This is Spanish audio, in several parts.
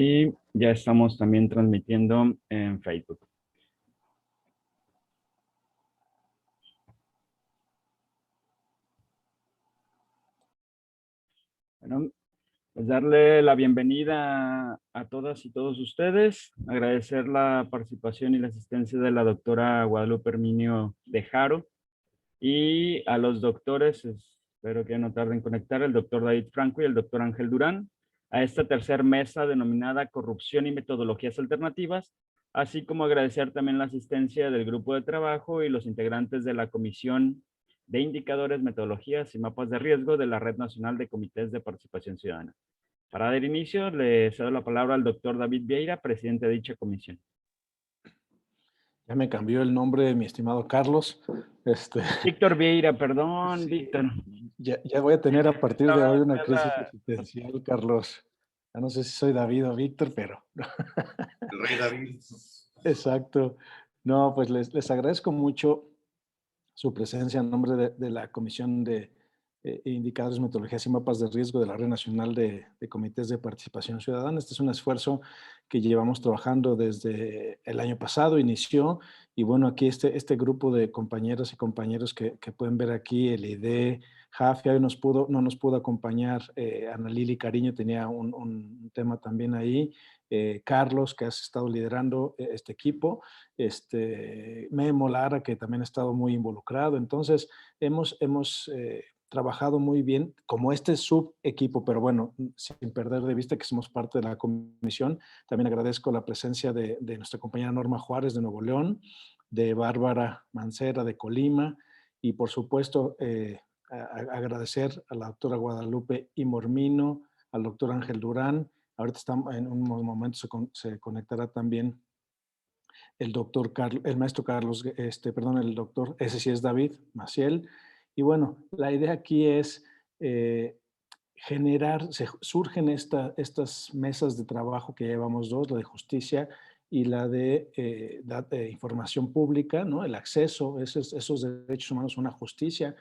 Y ya estamos también transmitiendo en Facebook. Bueno, pues darle la bienvenida a todas y todos ustedes, agradecer la participación y la asistencia de la doctora Guadalupe Herminio de Jaro y a los doctores, espero que no tarden en conectar, el doctor David Franco y el doctor Ángel Durán, a esta tercera mesa denominada Corrupción y Metodologías Alternativas, así como agradecer también la asistencia del grupo de trabajo y los integrantes de la Comisión de Indicadores, Metodologías y Mapas de Riesgo de la Red Nacional de Comités de Participación Ciudadana. Para dar inicio, le cedo la palabra al doctor David Vieira, presidente de dicha comisión. Ya me cambió el nombre, mi estimado Carlos. Víctor Vieira, perdón, Sí, Víctor. ya voy a tener a partir de Estaba hoy una crisis existencial, Carlos. Ya no sé si soy David o Víctor, pero... El rey David. Exacto. No, pues les agradezco mucho su presencia en nombre de la Comisión de Indicadores, Metodologías y Mapas de Riesgo de la Red Nacional de Comités de Participación Ciudadana. Este es un esfuerzo que llevamos trabajando desde el año pasado, inició, y bueno, aquí este grupo de compañeras y compañeros que pueden ver aquí, el ID, Jafia, hoy no nos pudo acompañar, Ana Lili Cariño tenía un tema también ahí, Carlos, que has estado liderando este equipo, Memo Lara, que también ha estado muy involucrado. Entonces, hemos trabajado muy bien como este subequipo, pero bueno, sin perder de vista que somos parte de la comisión. También agradezco la presencia de nuestra compañera Norma Juárez de Nuevo León, de Bárbara Mancera de Colima y por supuesto agradecer a la doctora Guadalupe Imormino, al doctor Ángel Durán. Ahorita estamos, en un momento se conectará también el doctor Carlos, el maestro Carlos, perdón, el doctor, ese sí es David Maciel. Y bueno, la idea aquí es surgen estas mesas de trabajo que llevamos dos, la de justicia y la de información pública, ¿no? El acceso, esos derechos humanos a una justicia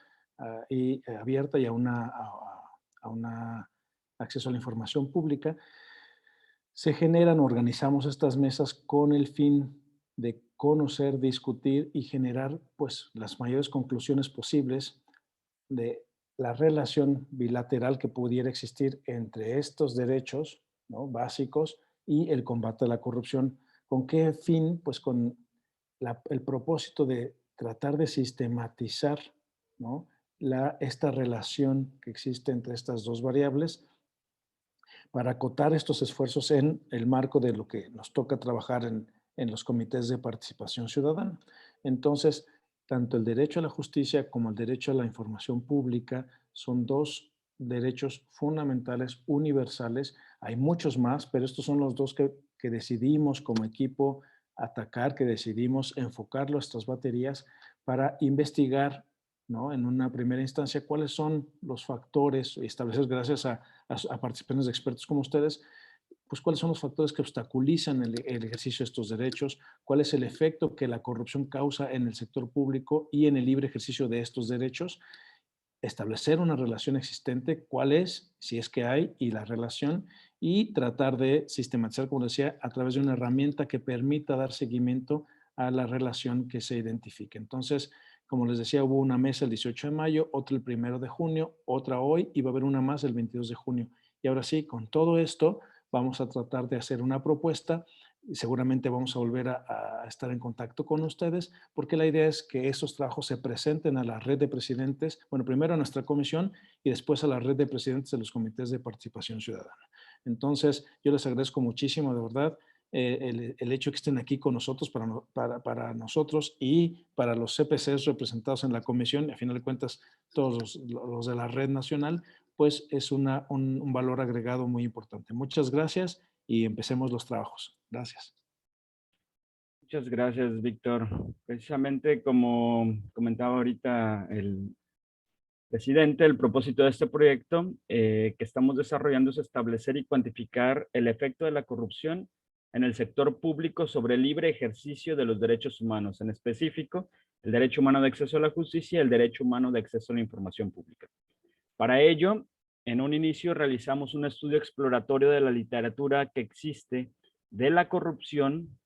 abierta y a una acceso a la información pública. Se generan, organizamos estas mesas con el fin de conocer, discutir y generar pues las mayores conclusiones posibles de la relación bilateral que pudiera existir entre estos derechos, ¿no?, básicos y el combate a la corrupción. ¿Con qué fin? Pues con el propósito de tratar de sistematizar, ¿no?, esta relación que existe entre estas dos variables para acotar estos esfuerzos en el marco de lo que nos toca trabajar en los comités de participación ciudadana. Entonces, tanto el derecho a la justicia como el derecho a la información pública son dos derechos fundamentales, universales. Hay muchos más, pero estos son los dos que decidimos como equipo atacar, que decidimos enfocar nuestras baterías para investigar, ¿no?, en una primera instancia cuáles son los factores, establecer gracias a participantes de expertos como ustedes, pues cuáles son los factores que obstaculizan el ejercicio de estos derechos, cuál es el efecto que la corrupción causa en el sector público y en el libre ejercicio de estos derechos, establecer una relación existente, cuál es, si es que hay, y la relación, y tratar de sistematizar, como decía, a través de una herramienta que permita dar seguimiento a la relación que se identifique. Entonces, como les decía, hubo una mesa el 18 de mayo, otra el 1 de junio, otra hoy y va a haber una más el 22 de junio. Y ahora sí, con todo esto, vamos a tratar de hacer una propuesta y seguramente vamos a volver a estar en contacto con ustedes porque la idea es que esos trabajos se presenten a la red de presidentes, bueno, primero a nuestra comisión y después a la red de presidentes de los comités de participación ciudadana. Entonces, yo les agradezco muchísimo, de verdad, el hecho que estén aquí con nosotros para nosotros y para los CPCs representados en la comisión, y a final de cuentas todos los de la red nacional, pues es un valor agregado muy importante. Muchas gracias y empecemos los trabajos. Gracias. Muchas gracias, Víctor. Precisamente como comentaba ahorita el presidente, el propósito de este proyecto que estamos desarrollando es establecer y cuantificar el efecto de la corrupción en el sector público sobre el libre ejercicio de los derechos humanos, en específico, el derecho humano de acceso a la justicia y el derecho humano de acceso a la información pública. Para ello, en un inicio realizamos un estudio exploratorio de la literatura que existe de la corrupción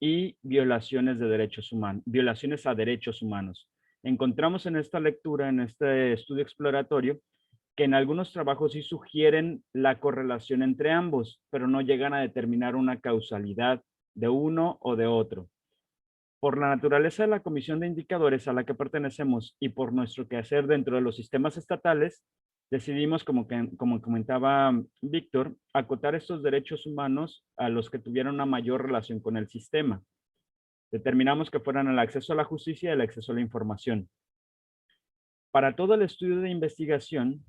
y violaciones de derechos humanos, violaciones a derechos humanos. Encontramos en esta lectura, en este estudio exploratorio, que en algunos trabajos sí sugieren la correlación entre ambos, pero no llegan a determinar una causalidad de uno o de otro. Por la naturaleza de la comisión de indicadores a la que pertenecemos y por nuestro quehacer dentro de los sistemas estatales, decidimos, como comentaba Víctor, acotar estos derechos humanos a los que tuvieran una mayor relación con el sistema. Determinamos que fueran el acceso a la justicia y el acceso a la información. Para todo el estudio de investigación,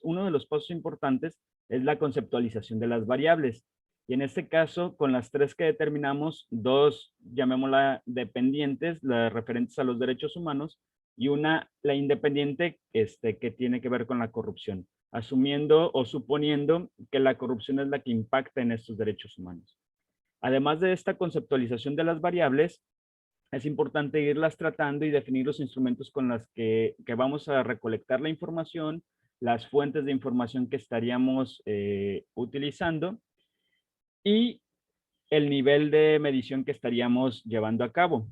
uno de los pasos importantes es la conceptualización de las variables. Y en este caso, con las tres que determinamos, dos, llamémosla dependientes, las referentes a los derechos humanos, y una, la independiente, que tiene que ver con la corrupción, asumiendo o suponiendo que la corrupción es la que impacta en estos derechos humanos. Además de esta conceptualización de las variables, es importante irlas tratando y definir los instrumentos con los que vamos a recolectar la información, las fuentes de información que estaríamos utilizando y el nivel de medición que estaríamos llevando a cabo.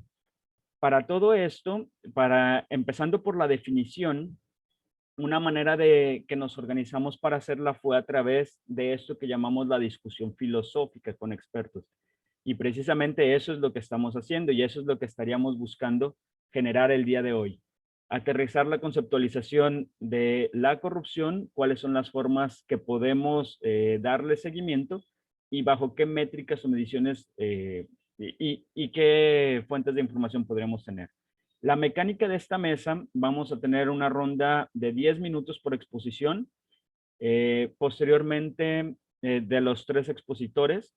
Para todo esto, empezando por la definición, una manera de que nos organizamos para hacerla fue a través de esto que llamamos la discusión filosófica con expertos. Y precisamente eso es lo que estamos haciendo y eso es lo que estaríamos buscando generar el día de hoy. Aterrizar la conceptualización de la corrupción, cuáles son las formas que podemos darle seguimiento y bajo qué métricas o mediciones y qué fuentes de información podríamos tener. La mecánica de esta mesa, vamos a tener una ronda de 10 minutos por exposición. Posteriormente, de los tres expositores,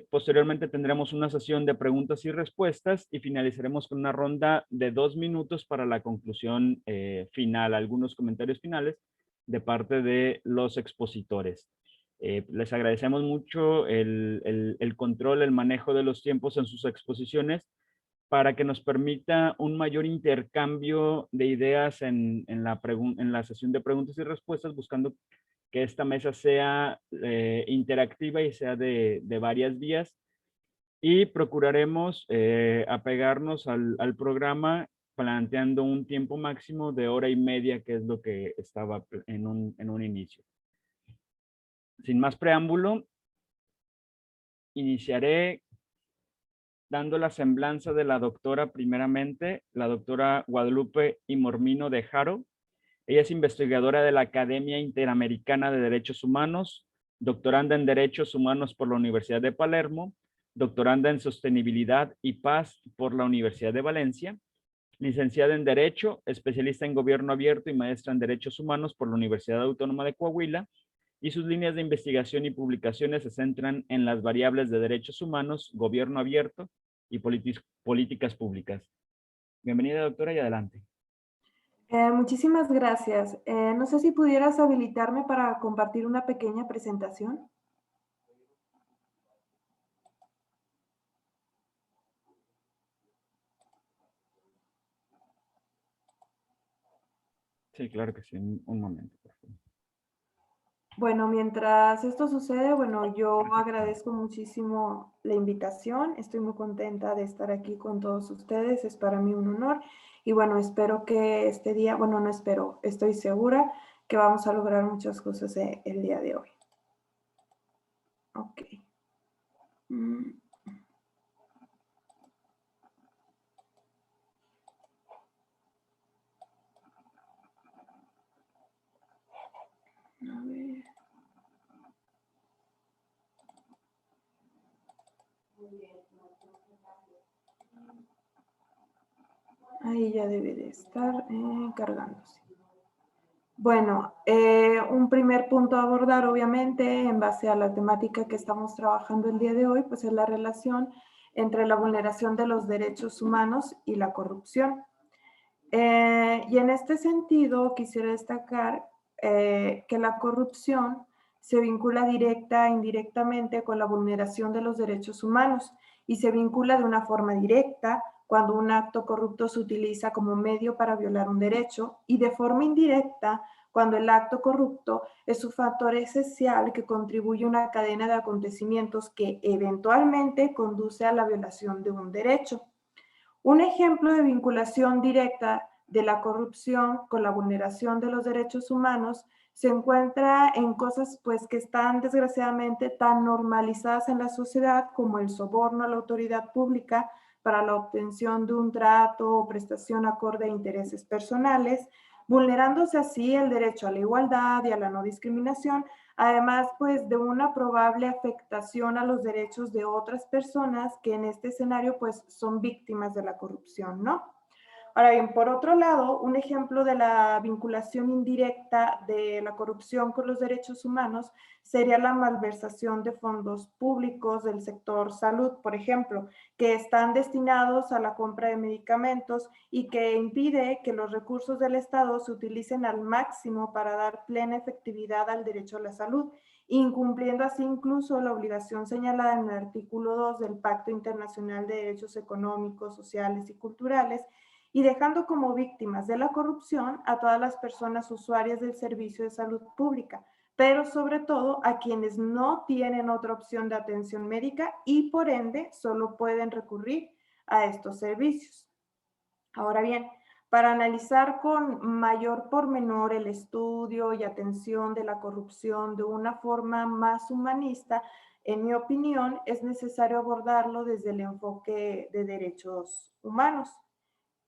posteriormente tendremos una sesión de preguntas y respuestas y finalizaremos con una ronda de 2 minutos para la conclusión final, algunos comentarios finales de parte de los expositores. Les agradecemos mucho el control, el manejo de los tiempos en sus exposiciones para que nos permita un mayor intercambio de ideas en la sesión de preguntas y respuestas, buscando que esta mesa sea interactiva y sea de varias vías. Y procuraremos apegarnos al programa planteando un tiempo máximo de 1:30, que es lo que estaba en un inicio. Sin más preámbulo, iniciaré dando la semblanza de la doctora primeramente, la doctora Guadalupe I. Mormino de Haro. Ella es investigadora de la Academia Interamericana de Derechos Humanos, doctoranda en Derechos Humanos por la Universidad de Palermo, doctoranda en Sostenibilidad y Paz por la Universidad de Valencia, licenciada en Derecho, especialista en Gobierno Abierto y maestra en Derechos Humanos por la Universidad Autónoma de Coahuila, y sus líneas de investigación y publicaciones se centran en las variables de derechos humanos, gobierno abierto y políticas públicas. Bienvenida, doctora, y adelante. Muchísimas gracias. No sé si pudieras habilitarme para compartir una pequeña presentación. Sí, claro que sí. Un momento, por favor. Bueno, mientras esto sucede, bueno, yo agradezco muchísimo la invitación. Estoy muy contenta de estar aquí con todos ustedes. Es para mí un honor. Y bueno, espero que este día, bueno, no espero, estoy segura que vamos a lograr muchas cosas el día de hoy. Ok. A ver. Ahí ya debe de estar cargándose. Bueno, un primer punto a abordar, obviamente, en base a la temática que estamos trabajando el día de hoy, pues es la relación entre la vulneración de los derechos humanos y la corrupción. Y en este sentido, quisiera destacar que la corrupción se vincula directa e indirectamente con la vulneración de los derechos humanos y se vincula de una forma directa cuando un acto corrupto se utiliza como medio para violar un derecho, y de forma indirecta, cuando el acto corrupto es un factor esencial que contribuye a una cadena de acontecimientos que eventualmente conduce a la violación de un derecho. Un ejemplo de vinculación directa de la corrupción con la vulneración de los derechos humanos se encuentra en cosas pues que están desgraciadamente tan normalizadas en la sociedad como el soborno a la autoridad pública para la obtención de un trato o prestación acorde a intereses personales, vulnerándose así el derecho a la igualdad y a la no discriminación, además pues de una probable afectación a los derechos de otras personas que en este escenario pues son víctimas de la corrupción, ¿no? Ahora bien, por otro lado, un ejemplo de la vinculación indirecta de la corrupción con los derechos humanos sería la malversación de fondos públicos del sector salud, por ejemplo, que están destinados a la compra de medicamentos y que impide que los recursos del Estado se utilicen al máximo para dar plena efectividad al derecho a la salud, incumpliendo así incluso la obligación señalada en el artículo 2 del Pacto Internacional de Derechos Económicos, Sociales y Culturales, y dejando como víctimas de la corrupción a todas las personas usuarias del servicio de salud pública, pero sobre todo a quienes no tienen otra opción de atención médica y por ende solo pueden recurrir a estos servicios. Ahora bien, para analizar con mayor pormenor el estudio y atención de la corrupción de una forma más humanista, en mi opinión, es necesario abordarlo desde el enfoque de derechos humanos.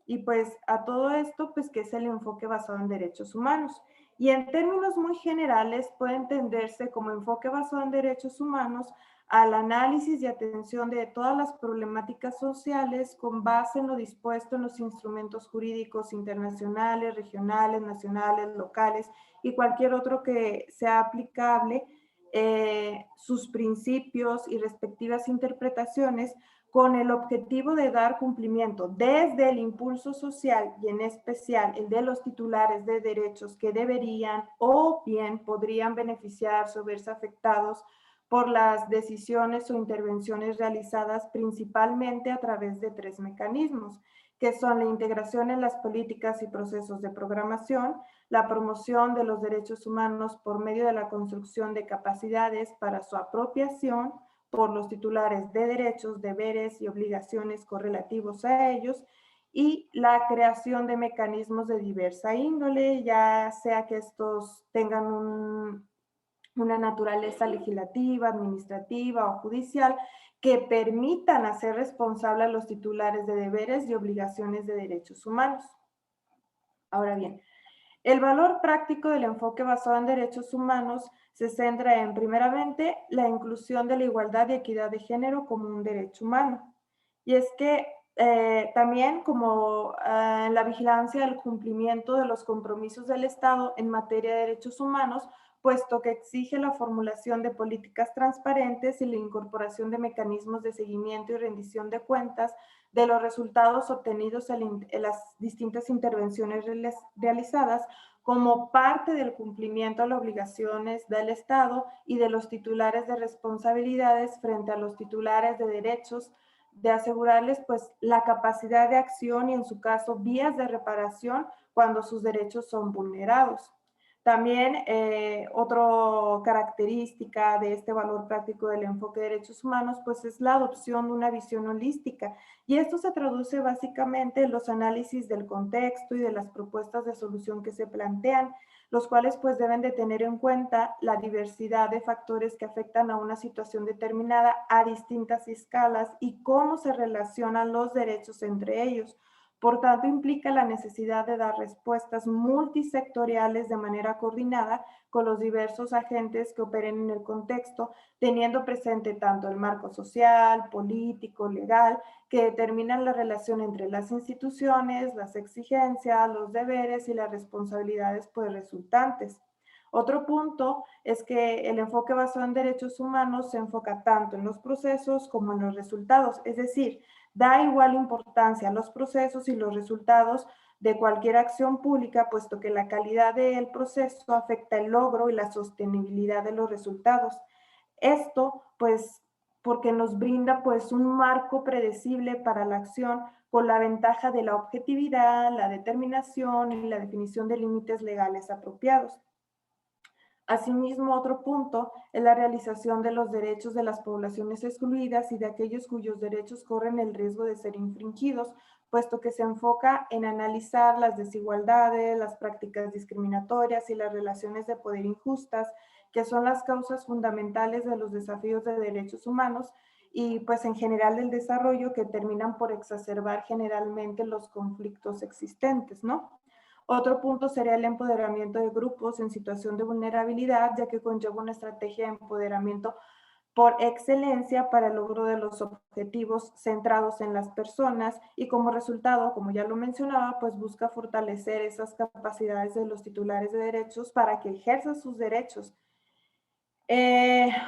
Y pues a todo esto, pues que es el enfoque basado en derechos humanos. Y en términos muy generales puede entenderse como enfoque basado en derechos humanos al análisis y atención de todas las problemáticas sociales con base en lo dispuesto en los instrumentos jurídicos internacionales, regionales, nacionales, locales y cualquier otro que sea aplicable, sus principios y respectivas interpretaciones con el objetivo de dar cumplimiento desde el impulso social y en especial el de los titulares de derechos que deberían o bien podrían beneficiarse o verse afectados por las decisiones o intervenciones realizadas principalmente a través de 3 mecanismos, que son la integración en las políticas y procesos de programación, la promoción de los derechos humanos por medio de la construcción de capacidades para su apropiación por los titulares de derechos, deberes y obligaciones correlativos a ellos, y la creación de mecanismos de diversa índole, ya sea que estos tengan una naturaleza legislativa, administrativa o judicial, que permitan hacer responsable a los titulares de deberes y obligaciones de derechos humanos. Ahora bien, el valor práctico del enfoque basado en derechos humanos se centra en, primeramente, la inclusión de la igualdad y equidad de género como un derecho humano. Y es que también como en la vigilancia del cumplimiento de los compromisos del Estado en materia de derechos humanos, puesto que exige la formulación de políticas transparentes y la incorporación de mecanismos de seguimiento y rendición de cuentas de los resultados obtenidos en las distintas intervenciones realizadas como parte del cumplimiento a las obligaciones del Estado y de los titulares de responsabilidades frente a los titulares de derechos, de asegurarles pues la capacidad de acción y en su caso vías de reparación cuando sus derechos son vulnerados. También otra característica de este valor práctico del enfoque de derechos humanos pues es la adopción de una visión holística, y esto se traduce básicamente en los análisis del contexto y de las propuestas de solución que se plantean, los cuales pues deben de tener en cuenta la diversidad de factores que afectan a una situación determinada a distintas escalas y cómo se relacionan los derechos entre ellos. Por tanto, implica la necesidad de dar respuestas multisectoriales de manera coordinada con los diversos agentes que operen en el contexto, teniendo presente tanto el marco social, político, legal, que determinan la relación entre las instituciones, las exigencias, los deberes y las responsabilidades pues resultantes. Otro punto es que el enfoque basado en derechos humanos se enfoca tanto en los procesos como en los resultados, es decir, da igual importancia a los procesos y los resultados de cualquier acción pública, puesto que la calidad del proceso afecta el logro y la sostenibilidad de los resultados. Esto, pues, porque nos brinda, pues, un marco predecible para la acción con la ventaja de la objetividad, la determinación y la definición de límites legales apropiados. Asimismo, otro punto es la realización de los derechos de las poblaciones excluidas y de aquellos cuyos derechos corren el riesgo de ser infringidos, puesto que se enfoca en analizar las desigualdades, las prácticas discriminatorias y las relaciones de poder injustas, que son las causas fundamentales de los desafíos de derechos humanos y pues en general del desarrollo, que terminan por exacerbar generalmente los conflictos existentes, ¿no? Otro punto sería el empoderamiento de grupos en situación de vulnerabilidad, ya que conlleva una estrategia de empoderamiento por excelencia para el logro de los objetivos centrados en las personas y como resultado, como ya lo mencionaba, pues busca fortalecer esas capacidades de los titulares de derechos para que ejerzan sus derechos.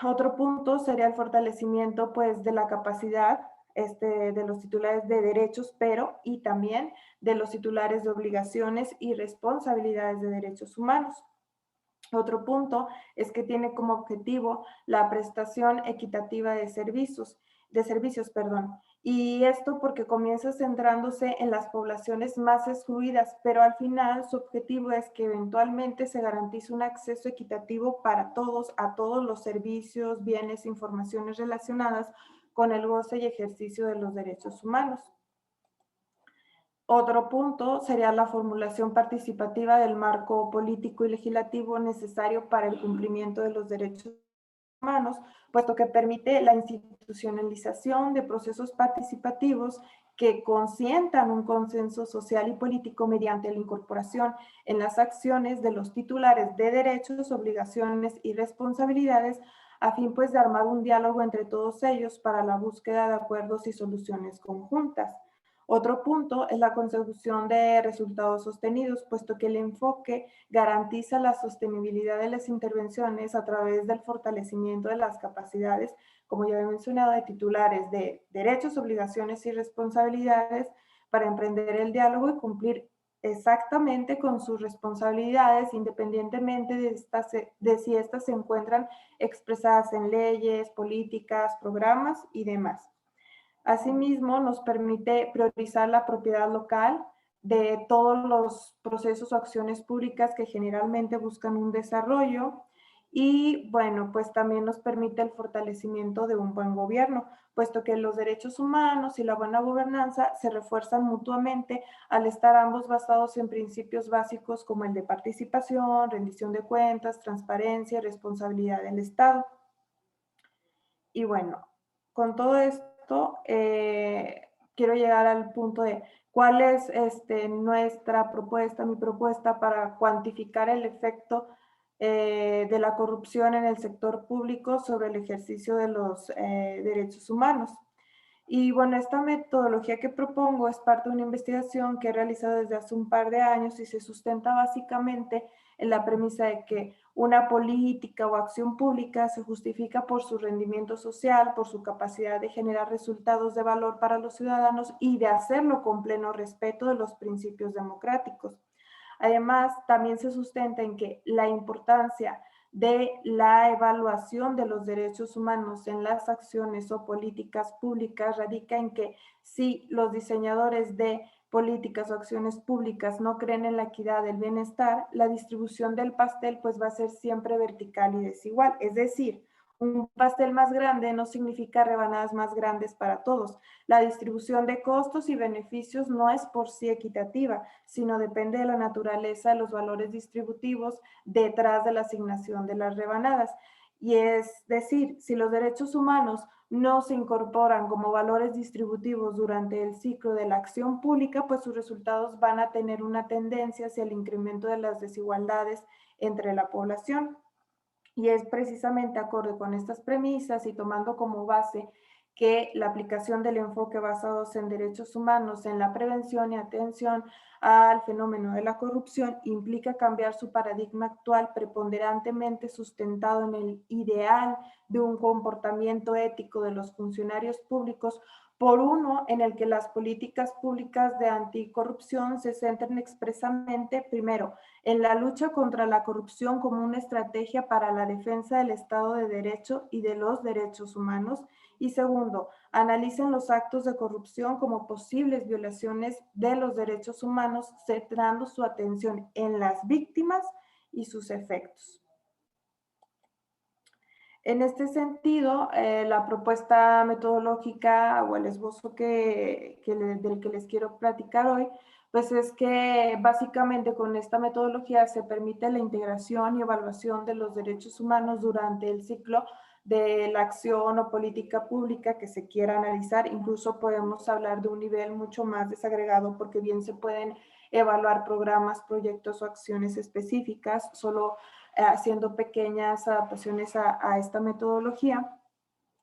Otro punto sería el fortalecimiento pues de la capacidad de los titulares de derechos, pero y también de los titulares de obligaciones y responsabilidades de derechos humanos. Otro punto es que tiene como objetivo la prestación equitativa de servicios, y esto porque comienza centrándose en las poblaciones más excluidas, pero al final su objetivo es que eventualmente se garantice un acceso equitativo para todos a todos los servicios, bienes, informaciones relacionadas con el goce y ejercicio de los derechos humanos. Otro punto sería la formulación participativa del marco político y legislativo necesario para el cumplimiento de los derechos humanos, puesto que permite la institucionalización de procesos participativos que consientan un consenso social y político mediante la incorporación en las acciones de los titulares de derechos, obligaciones y responsabilidades, a fin pues de armar un diálogo entre todos ellos para la búsqueda de acuerdos y soluciones conjuntas. Otro punto es la consecución de resultados sostenidos, puesto que el enfoque garantiza la sostenibilidad de las intervenciones a través del fortalecimiento de las capacidades, como ya he mencionado, de titulares de derechos, obligaciones y responsabilidades para emprender el diálogo y cumplir exactamente con sus responsabilidades, independientemente de si estas se encuentran expresadas en leyes, políticas, programas y demás. Asimismo, nos permite priorizar la propiedad local de todos los procesos o acciones públicas que generalmente buscan un desarrollo y, bueno, pues también nos permite el fortalecimiento de un buen gobierno, puesto que los derechos humanos y la buena gobernanza se refuerzan mutuamente al estar ambos basados en principios básicos como el de participación, rendición de cuentas, transparencia y responsabilidad del Estado. Y bueno, con todo esto, quiero llegar al punto de cuál es nuestra propuesta, mi propuesta para cuantificar el efecto de la corrupción en el sector público sobre el ejercicio de los derechos humanos. Y bueno, esta metodología que propongo es parte de una investigación que he realizado desde hace un par de años y se sustenta básicamente en la premisa de que una política o acción pública se justifica por su rendimiento social, por su capacidad de generar resultados de valor para los ciudadanos y de hacerlo con pleno respeto de los principios democráticos. Además, también se sustenta en que la importancia de la evaluación de los derechos humanos en las acciones o políticas públicas radica en que si los diseñadores de políticas o acciones públicas no creen en la equidad del bienestar, la distribución del pastel pues va a ser siempre vertical y desigual. Es decir, un pastel más grande no significa rebanadas más grandes para todos. La distribución de costos y beneficios no es por sí equitativa, sino depende de la naturaleza de los valores distributivos detrás de la asignación de las rebanadas. Y es decir, si los derechos humanos no se incorporan como valores distributivos durante el ciclo de la acción pública, pues sus resultados van a tener una tendencia hacia el incremento de las desigualdades entre la población. Y es precisamente acorde con estas premisas y tomando como base que la aplicación del enfoque basados en derechos humanos, en la prevención y atención al fenómeno de la corrupción, implica cambiar su paradigma actual preponderantemente sustentado en el ideal de un comportamiento ético de los funcionarios públicos por uno en el que las políticas públicas de anticorrupción se centren expresamente, primero, en la lucha contra la corrupción como una estrategia para la defensa del Estado de Derecho y de los derechos humanos, Y segundo, analicen los actos de corrupción como posibles violaciones de los derechos humanos, centrando su atención en las víctimas y sus efectos. En este sentido, la propuesta metodológica o el esbozo del que les quiero platicar hoy, pues es que básicamente con esta metodología se permite la integración y evaluación de los derechos humanos durante el ciclo de la acción o política pública que se quiera analizar. Incluso podemos hablar de un nivel mucho más desagregado porque bien se pueden evaluar programas, proyectos o acciones específicas, solo haciendo pequeñas adaptaciones a esta metodología.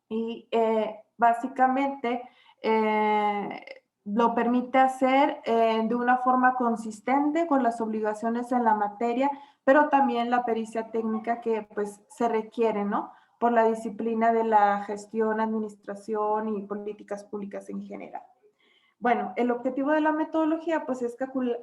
Y básicamente lo permite hacer de una forma consistente con las obligaciones en la materia, pero también la pericia técnica que pues se requiere, ¿no? Por la disciplina de la gestión, administración y políticas públicas en general. Bueno, el objetivo de la metodología pues es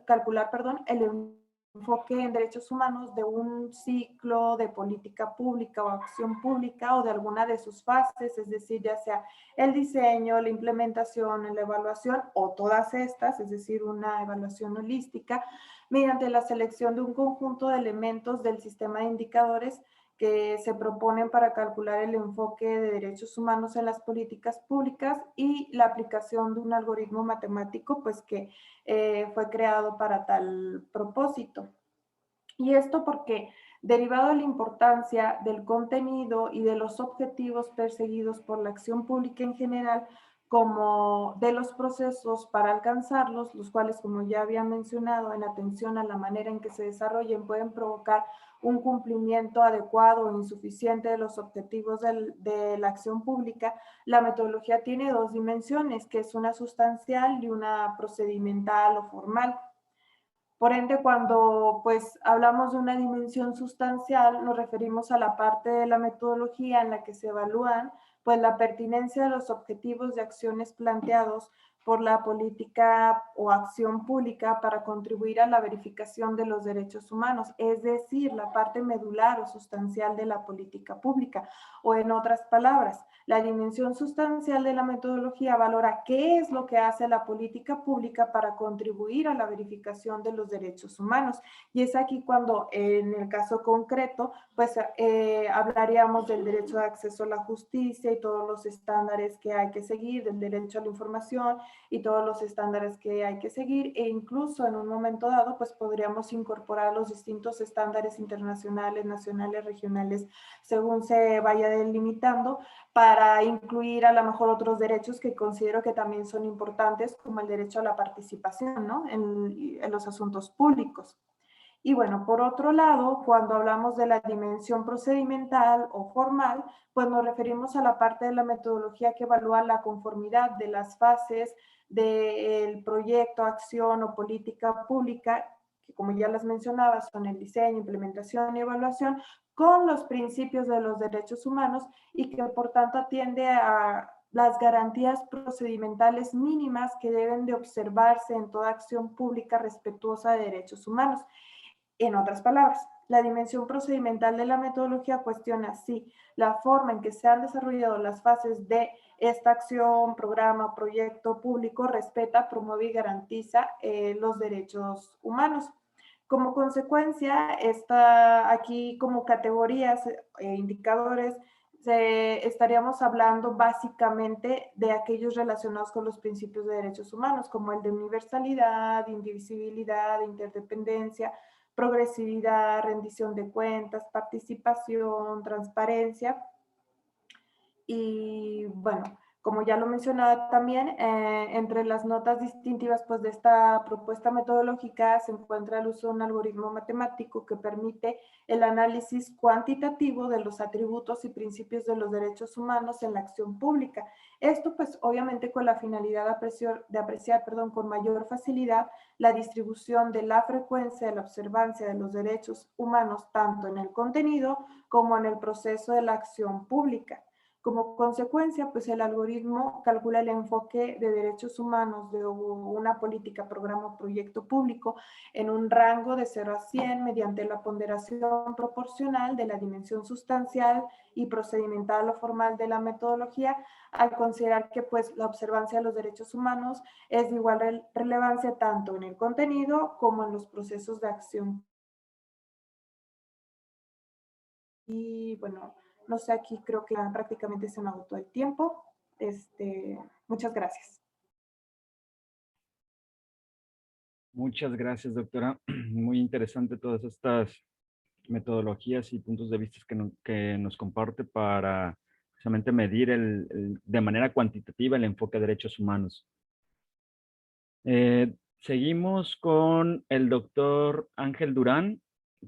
calcular el enfoque en derechos humanos de un ciclo de política pública o acción pública o de alguna de sus fases, es decir, ya sea el diseño, la implementación, la evaluación o todas estas, es decir, una evaluación holística, mediante la selección de un conjunto de elementos del sistema de indicadores que se proponen para calcular el enfoque de derechos humanos en las políticas públicas y la aplicación de un algoritmo matemático pues que fue creado para tal propósito. Y esto porque, derivado de la importancia del contenido y de los objetivos perseguidos por la acción pública en general, como de los procesos para alcanzarlos, los cuales, como ya había mencionado, en atención a la manera en que se desarrollen, pueden provocar un cumplimiento adecuado o insuficiente de los objetivos de la acción pública, la metodología tiene dos dimensiones, que es una sustancial y una procedimental o formal. Por ende, cuando pues hablamos de una dimensión sustancial, nos referimos a la parte de la metodología en la que se evalúan pues la pertinencia de los objetivos de acciones planteados por la política o acción pública para contribuir a la verificación de los derechos humanos, es decir, la parte medular o sustancial de la política pública. O en otras palabras, la dimensión sustancial de la metodología valora qué es lo que hace la política pública para contribuir a la verificación de los derechos humanos. Y es aquí cuando, en el caso concreto, pues hablaríamos del derecho de acceso a la justicia y todos los estándares que hay que seguir, del derecho a la información y todos los estándares que hay que seguir, e incluso en un momento dado, pues podríamos incorporar los distintos estándares internacionales, nacionales, regionales, según se vaya delimitando, para incluir a lo mejor otros derechos que considero que también son importantes, como el derecho a la participación, ¿no? en los asuntos públicos. Y bueno, por otro lado, cuando hablamos de la dimensión procedimental o formal, pues nos referimos a la parte de la metodología que evalúa la conformidad de las fases del proyecto, acción o política pública, que como ya las mencionaba, son el diseño, implementación y evaluación, con los principios de los derechos humanos y que por tanto atiende a las garantías procedimentales mínimas que deben de observarse en toda acción pública respetuosa de derechos humanos. En otras palabras, la dimensión procedimental de la metodología cuestiona si la forma en que se han desarrollado las fases de esta acción, programa, proyecto público respeta, promueve y garantiza los derechos humanos. Como consecuencia, está aquí como categorías e indicadores, estaríamos hablando básicamente de aquellos relacionados con los principios de derechos humanos, como el de universalidad, indivisibilidad, interdependencia, progresividad, rendición de cuentas, participación, transparencia. Y bueno, como ya lo mencionaba también, entre las notas distintivas pues, de esta propuesta metodológica se encuentra el uso de un algoritmo matemático que permite el análisis cuantitativo de los atributos y principios de los derechos humanos en la acción pública. Esto pues obviamente con la finalidad de apreciar con mayor facilidad la distribución de la frecuencia de la observancia de los derechos humanos tanto en el contenido como en el proceso de la acción pública. Como consecuencia, pues el algoritmo calcula el enfoque de derechos humanos de una política, programa o proyecto público en un rango de 0 a 100 mediante la ponderación proporcional de la dimensión sustancial y procedimental o formal de la metodología, al considerar que pues la observancia de los derechos humanos es de igual relevancia tanto en el contenido como en los procesos de acción. Y bueno, no sé, aquí creo que prácticamente se me agotó el tiempo. Muchas gracias. Muchas gracias, doctora. Muy interesante todas estas metodologías y puntos de vista que nos comparte para precisamente medir de manera cuantitativa el enfoque de derechos humanos. Seguimos con el doctor Ángel Durán,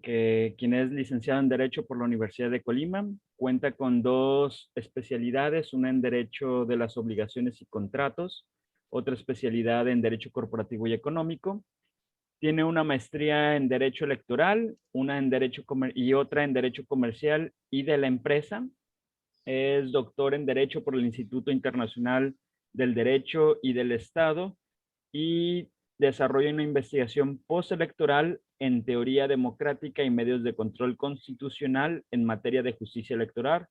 quien es licenciado en Derecho por la Universidad de Colima. Cuenta con 2 especialidades, una en Derecho de las Obligaciones y Contratos, otra especialidad en Derecho Corporativo y Económico. Tiene una maestría en Derecho Electoral, una en Derecho y otra en Derecho Comercial y de la Empresa. Es doctor en Derecho por el Instituto Internacional del Derecho y del Estado y desarrolla una investigación postelectoral en teoría democrática y medios de control constitucional en materia de justicia electoral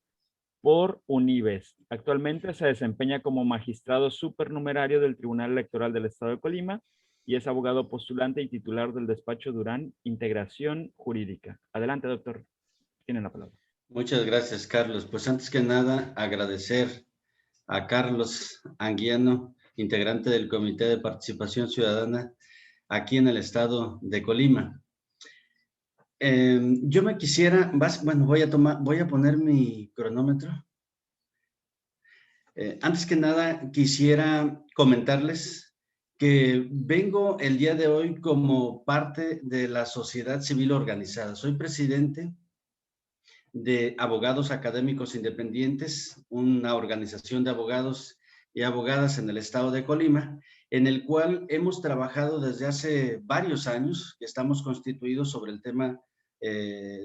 por UNIBES. Actualmente se desempeña como magistrado supernumerario del Tribunal Electoral del Estado de Colima y es abogado postulante y titular del despacho Durán Integración Jurídica. Adelante, doctor. Tiene la palabra. Muchas gracias, Carlos. Pues antes que nada, agradecer a Carlos Anguiano, integrante del Comité de Participación Ciudadana aquí en el estado de Colima. Yo me quisiera, bueno, voy a poner mi cronómetro. Antes que nada, quisiera comentarles que vengo el día de hoy como parte de la sociedad civil organizada. Soy presidente de Abogados Académicos Independientes, una organización de abogados y abogadas en el estado de Colima, en el cual hemos trabajado desde hace varios años, que estamos constituidos sobre el tema,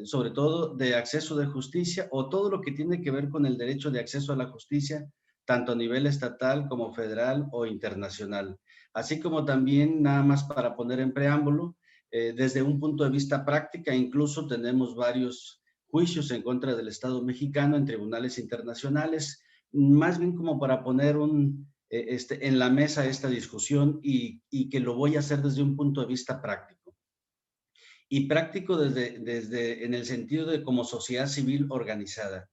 sobre todo de acceso de justicia o todo lo que tiene que ver con el derecho de acceso a la justicia, tanto a nivel estatal como federal o internacional. Así como también, nada más para poner en preámbulo, desde un punto de vista práctica, incluso tenemos varios juicios en contra del Estado mexicano en tribunales internacionales, más bien como para poner en la mesa esta discusión y que lo voy a hacer desde un punto de vista práctico. Y práctico desde en el sentido de como sociedad civil organizada.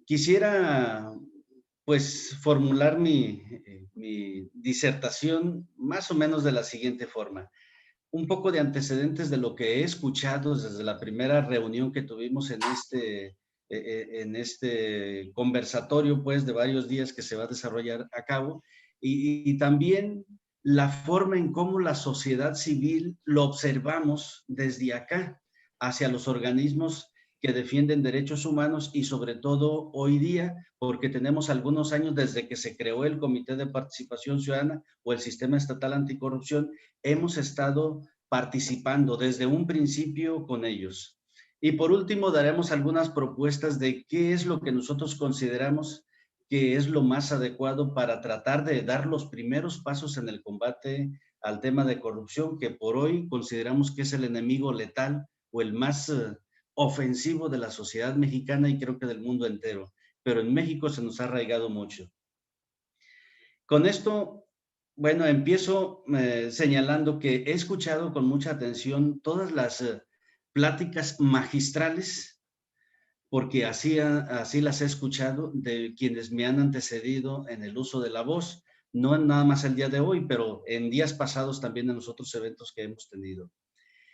Quisiera pues formular mi disertación más o menos de la siguiente forma. Un poco de antecedentes de lo que he escuchado desde la primera reunión que tuvimos en este conversatorio, pues, de varios días que se va a desarrollar a cabo, y también la forma en cómo la sociedad civil lo observamos desde acá, hacia los organismos que defienden derechos humanos y sobre todo hoy día, porque tenemos algunos años desde que se creó el Comité de Participación Ciudadana o el Sistema Estatal Anticorrupción, hemos estado participando desde un principio con ellos. Y por último, daremos algunas propuestas de qué es lo que nosotros consideramos que es lo más adecuado para tratar de dar los primeros pasos en el combate al tema de corrupción, que por hoy consideramos que es el enemigo letal o el más ofensivo de la sociedad mexicana y creo que del mundo entero. Pero en México se nos ha arraigado mucho. Con esto, bueno, empiezo señalando que he escuchado con mucha atención todas las pláticas magistrales, porque así las he escuchado de quienes me han antecedido en el uso de la voz, no nada más el día de hoy, pero en días pasados también en los otros eventos que hemos tenido.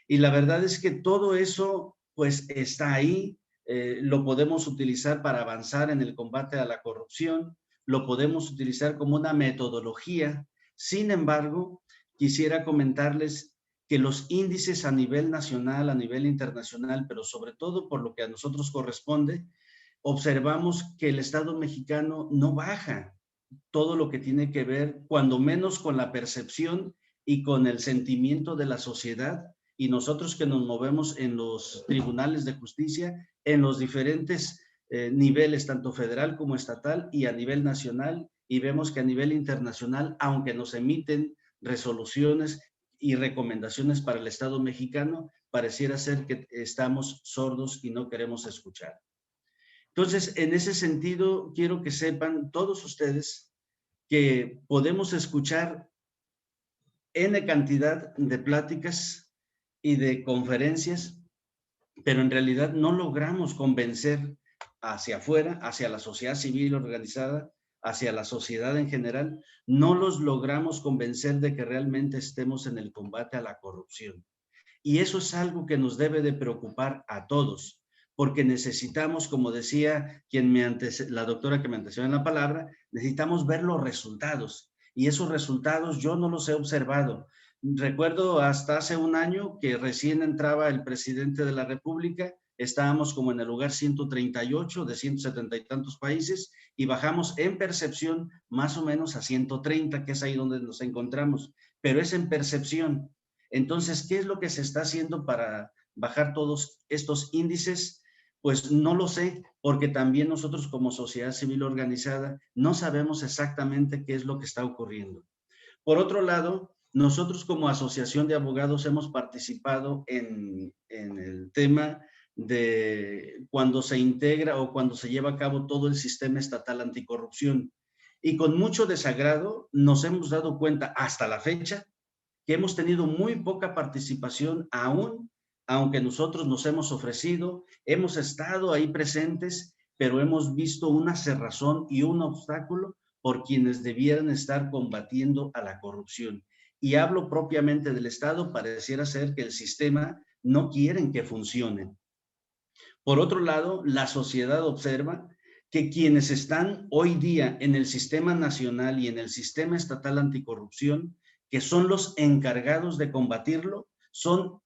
Y la verdad es que todo eso, pues, está ahí, lo podemos utilizar para avanzar en el combate a la corrupción, lo podemos utilizar como una metodología. Sin embargo, quisiera comentarles que los índices a nivel nacional, a nivel internacional, pero sobre todo por lo que a nosotros corresponde, observamos que el Estado mexicano no baja todo lo que tiene que ver, cuando menos con la percepción y con el sentimiento de la sociedad, y nosotros que nos movemos en los tribunales de justicia, en los diferentes niveles, tanto federal como estatal y a nivel nacional, y vemos que a nivel internacional, aunque nos emiten resoluciones y recomendaciones para el Estado mexicano, pareciera ser que estamos sordos y no queremos escuchar. Entonces, en ese sentido, quiero que sepan todos ustedes que podemos escuchar N cantidad de pláticas y de conferencias, pero en realidad no logramos convencer hacia afuera, hacia la sociedad civil organizada, hacia la sociedad en general, no los logramos convencer de que realmente estemos en el combate a la corrupción. Y eso es algo que nos debe de preocupar a todos, porque necesitamos, como decía la doctora que me antecedió en la palabra, necesitamos ver los resultados. Y esos resultados yo no los he observado. Recuerdo hasta hace un año que recién entraba el presidente de la República, estábamos como en el lugar 138 de 170 y tantos países y bajamos en percepción más o menos a 130, que es ahí donde nos encontramos, pero es en percepción. Entonces, ¿qué es lo que se está haciendo para bajar todos estos índices? Pues no lo sé, porque también nosotros como sociedad civil organizada no sabemos exactamente qué es lo que está ocurriendo. Por otro lado, nosotros como asociación de abogados hemos participado en el tema de cuando se integra o cuando se lleva a cabo todo el sistema estatal anticorrupción. Y con mucho desagrado nos hemos dado cuenta hasta la fecha que hemos tenido muy poca participación aún, aunque nosotros nos hemos ofrecido, hemos estado ahí presentes, pero hemos visto una cerrazón y un obstáculo por quienes debieran estar combatiendo a la corrupción. Y hablo propiamente del Estado, pareciera ser que el sistema no quieren que funcione. Por otro lado, la sociedad observa que quienes están hoy día en el sistema nacional y en el sistema estatal anticorrupción, que son los encargados de combatirlo, son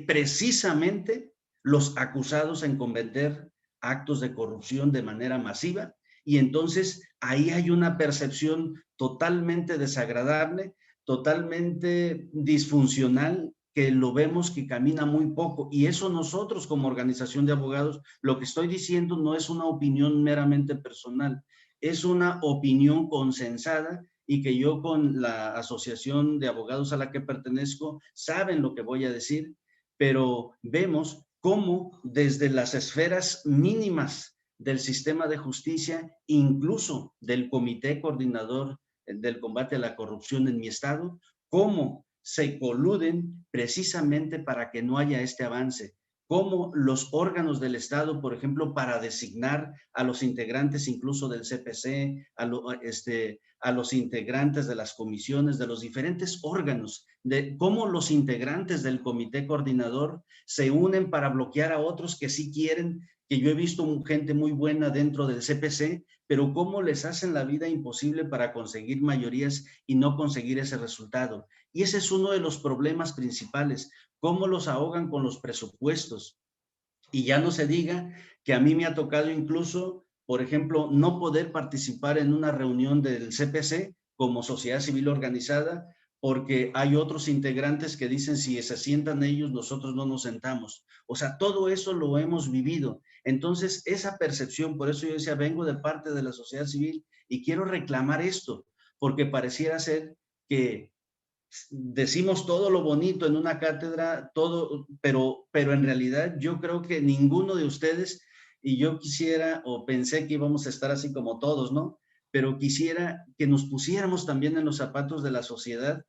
precisamente los acusados en cometer actos de corrupción de manera masiva, y entonces ahí hay una percepción totalmente desagradable, totalmente disfuncional, que lo vemos que camina muy poco, y eso nosotros como organización de abogados, lo que estoy diciendo no es una opinión meramente personal, es una opinión consensada y que yo con la asociación de abogados a la que pertenezco saben lo que voy a decir, pero vemos cómo desde las esferas mínimas del sistema de justicia, incluso del Comité Coordinador del Combate a la Corrupción en mi estado, cómo se coluden precisamente para que no haya este avance, cómo los órganos del Estado, por ejemplo, para designar a los integrantes incluso del CPC, a los integrantes de las comisiones, de los diferentes órganos, de cómo los integrantes del comité coordinador se unen para bloquear a otros que sí quieren, que yo he visto gente muy buena dentro del CPC, pero cómo les hacen la vida imposible para conseguir mayorías y no conseguir ese resultado. Y ese es uno de los problemas principales, cómo los ahogan con los presupuestos. Y ya no se diga que a mí me ha tocado incluso, por ejemplo, no poder participar en una reunión del CPC como sociedad civil organizada, porque hay otros integrantes que dicen si se sientan ellos, nosotros no nos sentamos. O sea, todo eso lo hemos vivido. Entonces, esa percepción, por eso yo decía, vengo de parte de la sociedad civil y quiero reclamar esto, porque pareciera ser que decimos todo lo bonito en una cátedra, todo, pero en realidad yo creo que ninguno de ustedes, y yo quisiera o pensé que íbamos a estar así como todos, ¿no? Pero quisiera que nos pusiéramos también en los zapatos de la sociedad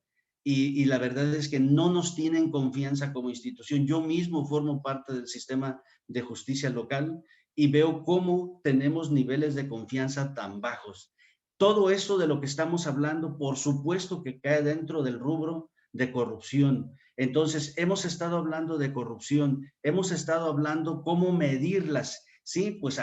y la verdad es que no nos tienen confianza como institución. Yo mismo formo parte del sistema de justicia local y veo cómo tenemos niveles de confianza tan bajos. Todo eso de lo que estamos hablando, por supuesto que cae dentro del rubro de corrupción. Entonces, hemos estado hablando de corrupción, hemos estado hablando cómo medirlas. Sí, pues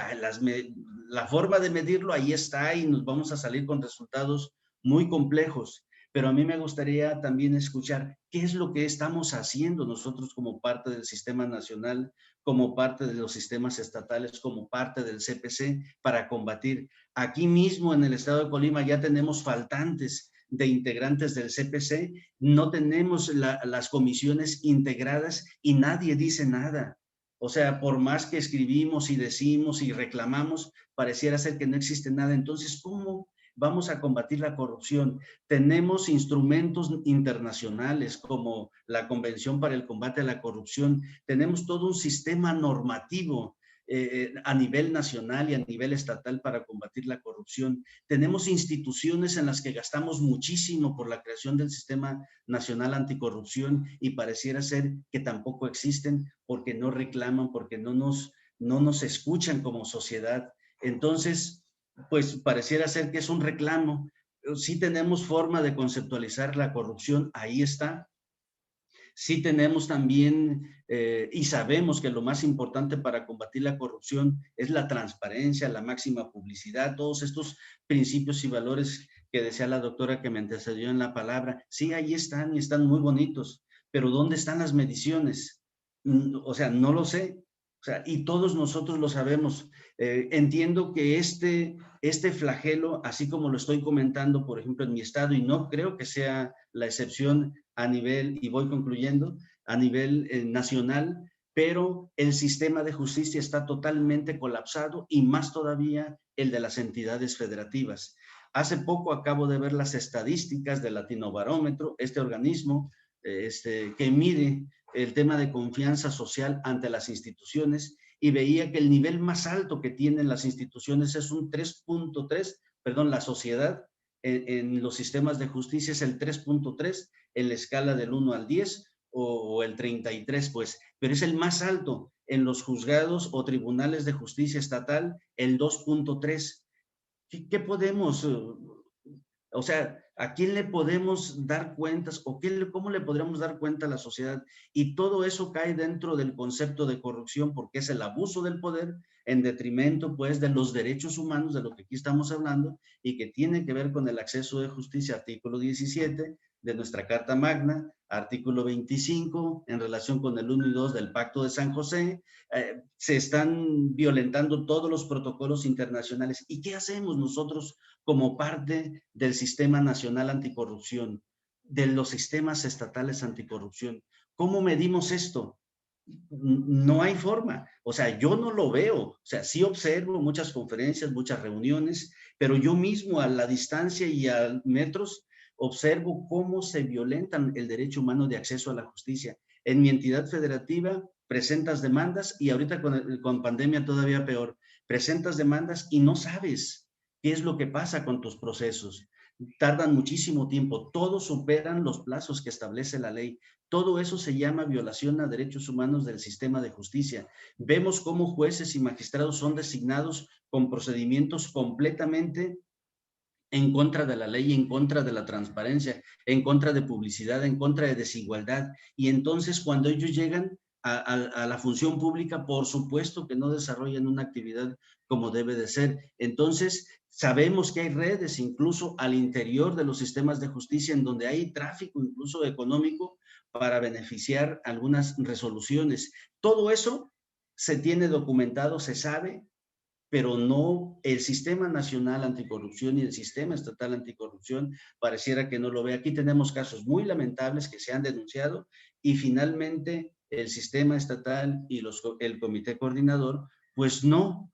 la forma de medirlo ahí está y nos vamos a salir con resultados muy complejos. Pero a mí me gustaría también escuchar qué es lo que estamos haciendo nosotros como parte del sistema nacional, como parte de los sistemas estatales, como parte del CPC para combatir. Aquí mismo en el estado de Colima ya tenemos faltantes de integrantes del CPC, no tenemos las comisiones integradas y nadie dice nada. O sea, por más que escribimos y decimos y reclamamos, pareciera ser que no existe nada. Entonces, ¿cómo vamos a combatir la corrupción? Tenemos instrumentos internacionales como la Convención para el Combate a la Corrupción. Tenemos todo un sistema normativo a nivel nacional y a nivel estatal para combatir la corrupción. Tenemos instituciones en las que gastamos muchísimo por la creación del Sistema Nacional Anticorrupción y pareciera ser que tampoco existen porque no reclaman, porque no nos escuchan como sociedad. Entonces, pues pareciera ser que es un reclamo. Sí tenemos forma de conceptualizar la corrupción, ahí está. Sí tenemos también, y sabemos que lo más importante para combatir la corrupción es la transparencia, la máxima publicidad, todos estos principios y valores que decía la doctora que me antecedió en la palabra. Sí, ahí están y están muy bonitos, pero ¿dónde están las mediciones? O sea, no lo sé. O sea, y todos nosotros lo sabemos. Entiendo que este flagelo, así como lo estoy comentando, por ejemplo, en mi estado, y no creo que sea la excepción a nivel, y voy concluyendo, a nivel nacional, pero el sistema de justicia está totalmente colapsado y más todavía el de las entidades federativas. Hace poco acabo de ver las estadísticas del Latinobarómetro, este organismo que mide el tema de confianza social ante las instituciones, y veía que el nivel más alto que tienen las instituciones es un 3.3, perdón, la sociedad en los sistemas de justicia es el 3.3 en la escala del 1 al 10 o el 33, pues, pero es el más alto. En los juzgados o tribunales de justicia estatal, el 2.3. ¿Qué podemos, o sea, a quién le podemos dar cuentas o cómo le podríamos dar cuenta a la sociedad? Y todo eso cae dentro del concepto de corrupción porque es el abuso del poder en detrimento, pues, de los derechos humanos, de lo que aquí estamos hablando, y que tiene que ver con el acceso de justicia, artículo 17 de nuestra Carta Magna, artículo 25, en relación con el 1 y 2 del Pacto de San José. Se están violentando todos los protocolos internacionales. ¿Y qué hacemos nosotros como parte del Sistema Nacional Anticorrupción, de los sistemas estatales anticorrupción? ¿Cómo medimos esto? No hay forma. O sea, yo no lo veo. O sea, sí observo muchas conferencias, muchas reuniones, pero yo mismo a la distancia y a metros observo cómo se violentan el derecho humano de acceso a la justicia. En mi entidad federativa presentas demandas y ahorita con pandemia todavía peor. Presentas demandas y no sabes qué es lo que pasa con tus procesos. Tardan muchísimo tiempo, todos superan los plazos que establece la ley. Todo eso se llama violación a derechos humanos del sistema de justicia. Vemos cómo jueces y magistrados son designados con procedimientos completamente en contra de la ley, en contra de la transparencia, en contra de publicidad, en contra de desigualdad. Y entonces cuando ellos llegan a la función pública, por supuesto que no desarrollan una actividad como debe de ser. Entonces sabemos que hay redes incluso al interior de los sistemas de justicia en donde hay tráfico incluso económico para beneficiar algunas resoluciones. Todo eso se tiene documentado, se sabe, pero no el Sistema Nacional Anticorrupción y el Sistema Estatal Anticorrupción pareciera que no lo ve. Aquí tenemos casos muy lamentables que se han denunciado y finalmente el Sistema Estatal y el Comité Coordinador pues no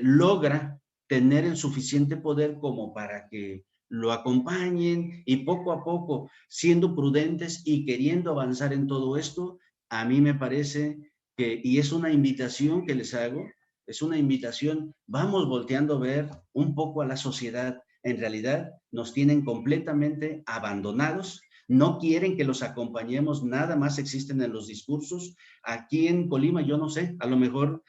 logra tener el suficiente poder como para que lo acompañen y poco a poco, siendo prudentes y queriendo avanzar en todo esto, a mí me parece que, y es una invitación que les hago, es una invitación, vamos volteando a ver un poco a la sociedad. En realidad nos tienen completamente abandonados, no quieren que los acompañemos, nada más existen en los discursos. Aquí en Colima, yo no sé, a lo mejor,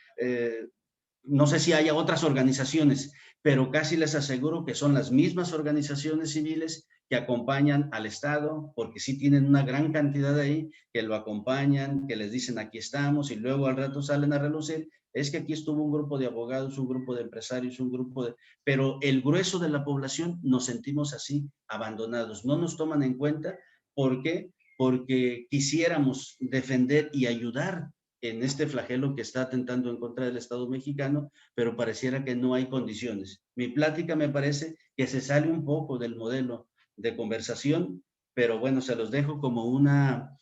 no sé si haya otras organizaciones, pero casi les aseguro que son las mismas organizaciones civiles que acompañan al Estado, porque sí tienen una gran cantidad ahí, que lo acompañan, que les dicen aquí estamos, y luego al rato salen a relucir. Es que aquí estuvo un grupo de abogados, un grupo de empresarios, un grupo de... Pero el grueso de la población nos sentimos así, abandonados. No nos toman en cuenta. ¿Por qué? Porque quisiéramos defender y ayudar en este flagelo que está atentando en contra del Estado mexicano, pero pareciera que no hay condiciones. Mi plática me parece que se sale un poco del modelo de conversación, pero bueno, se los dejo como una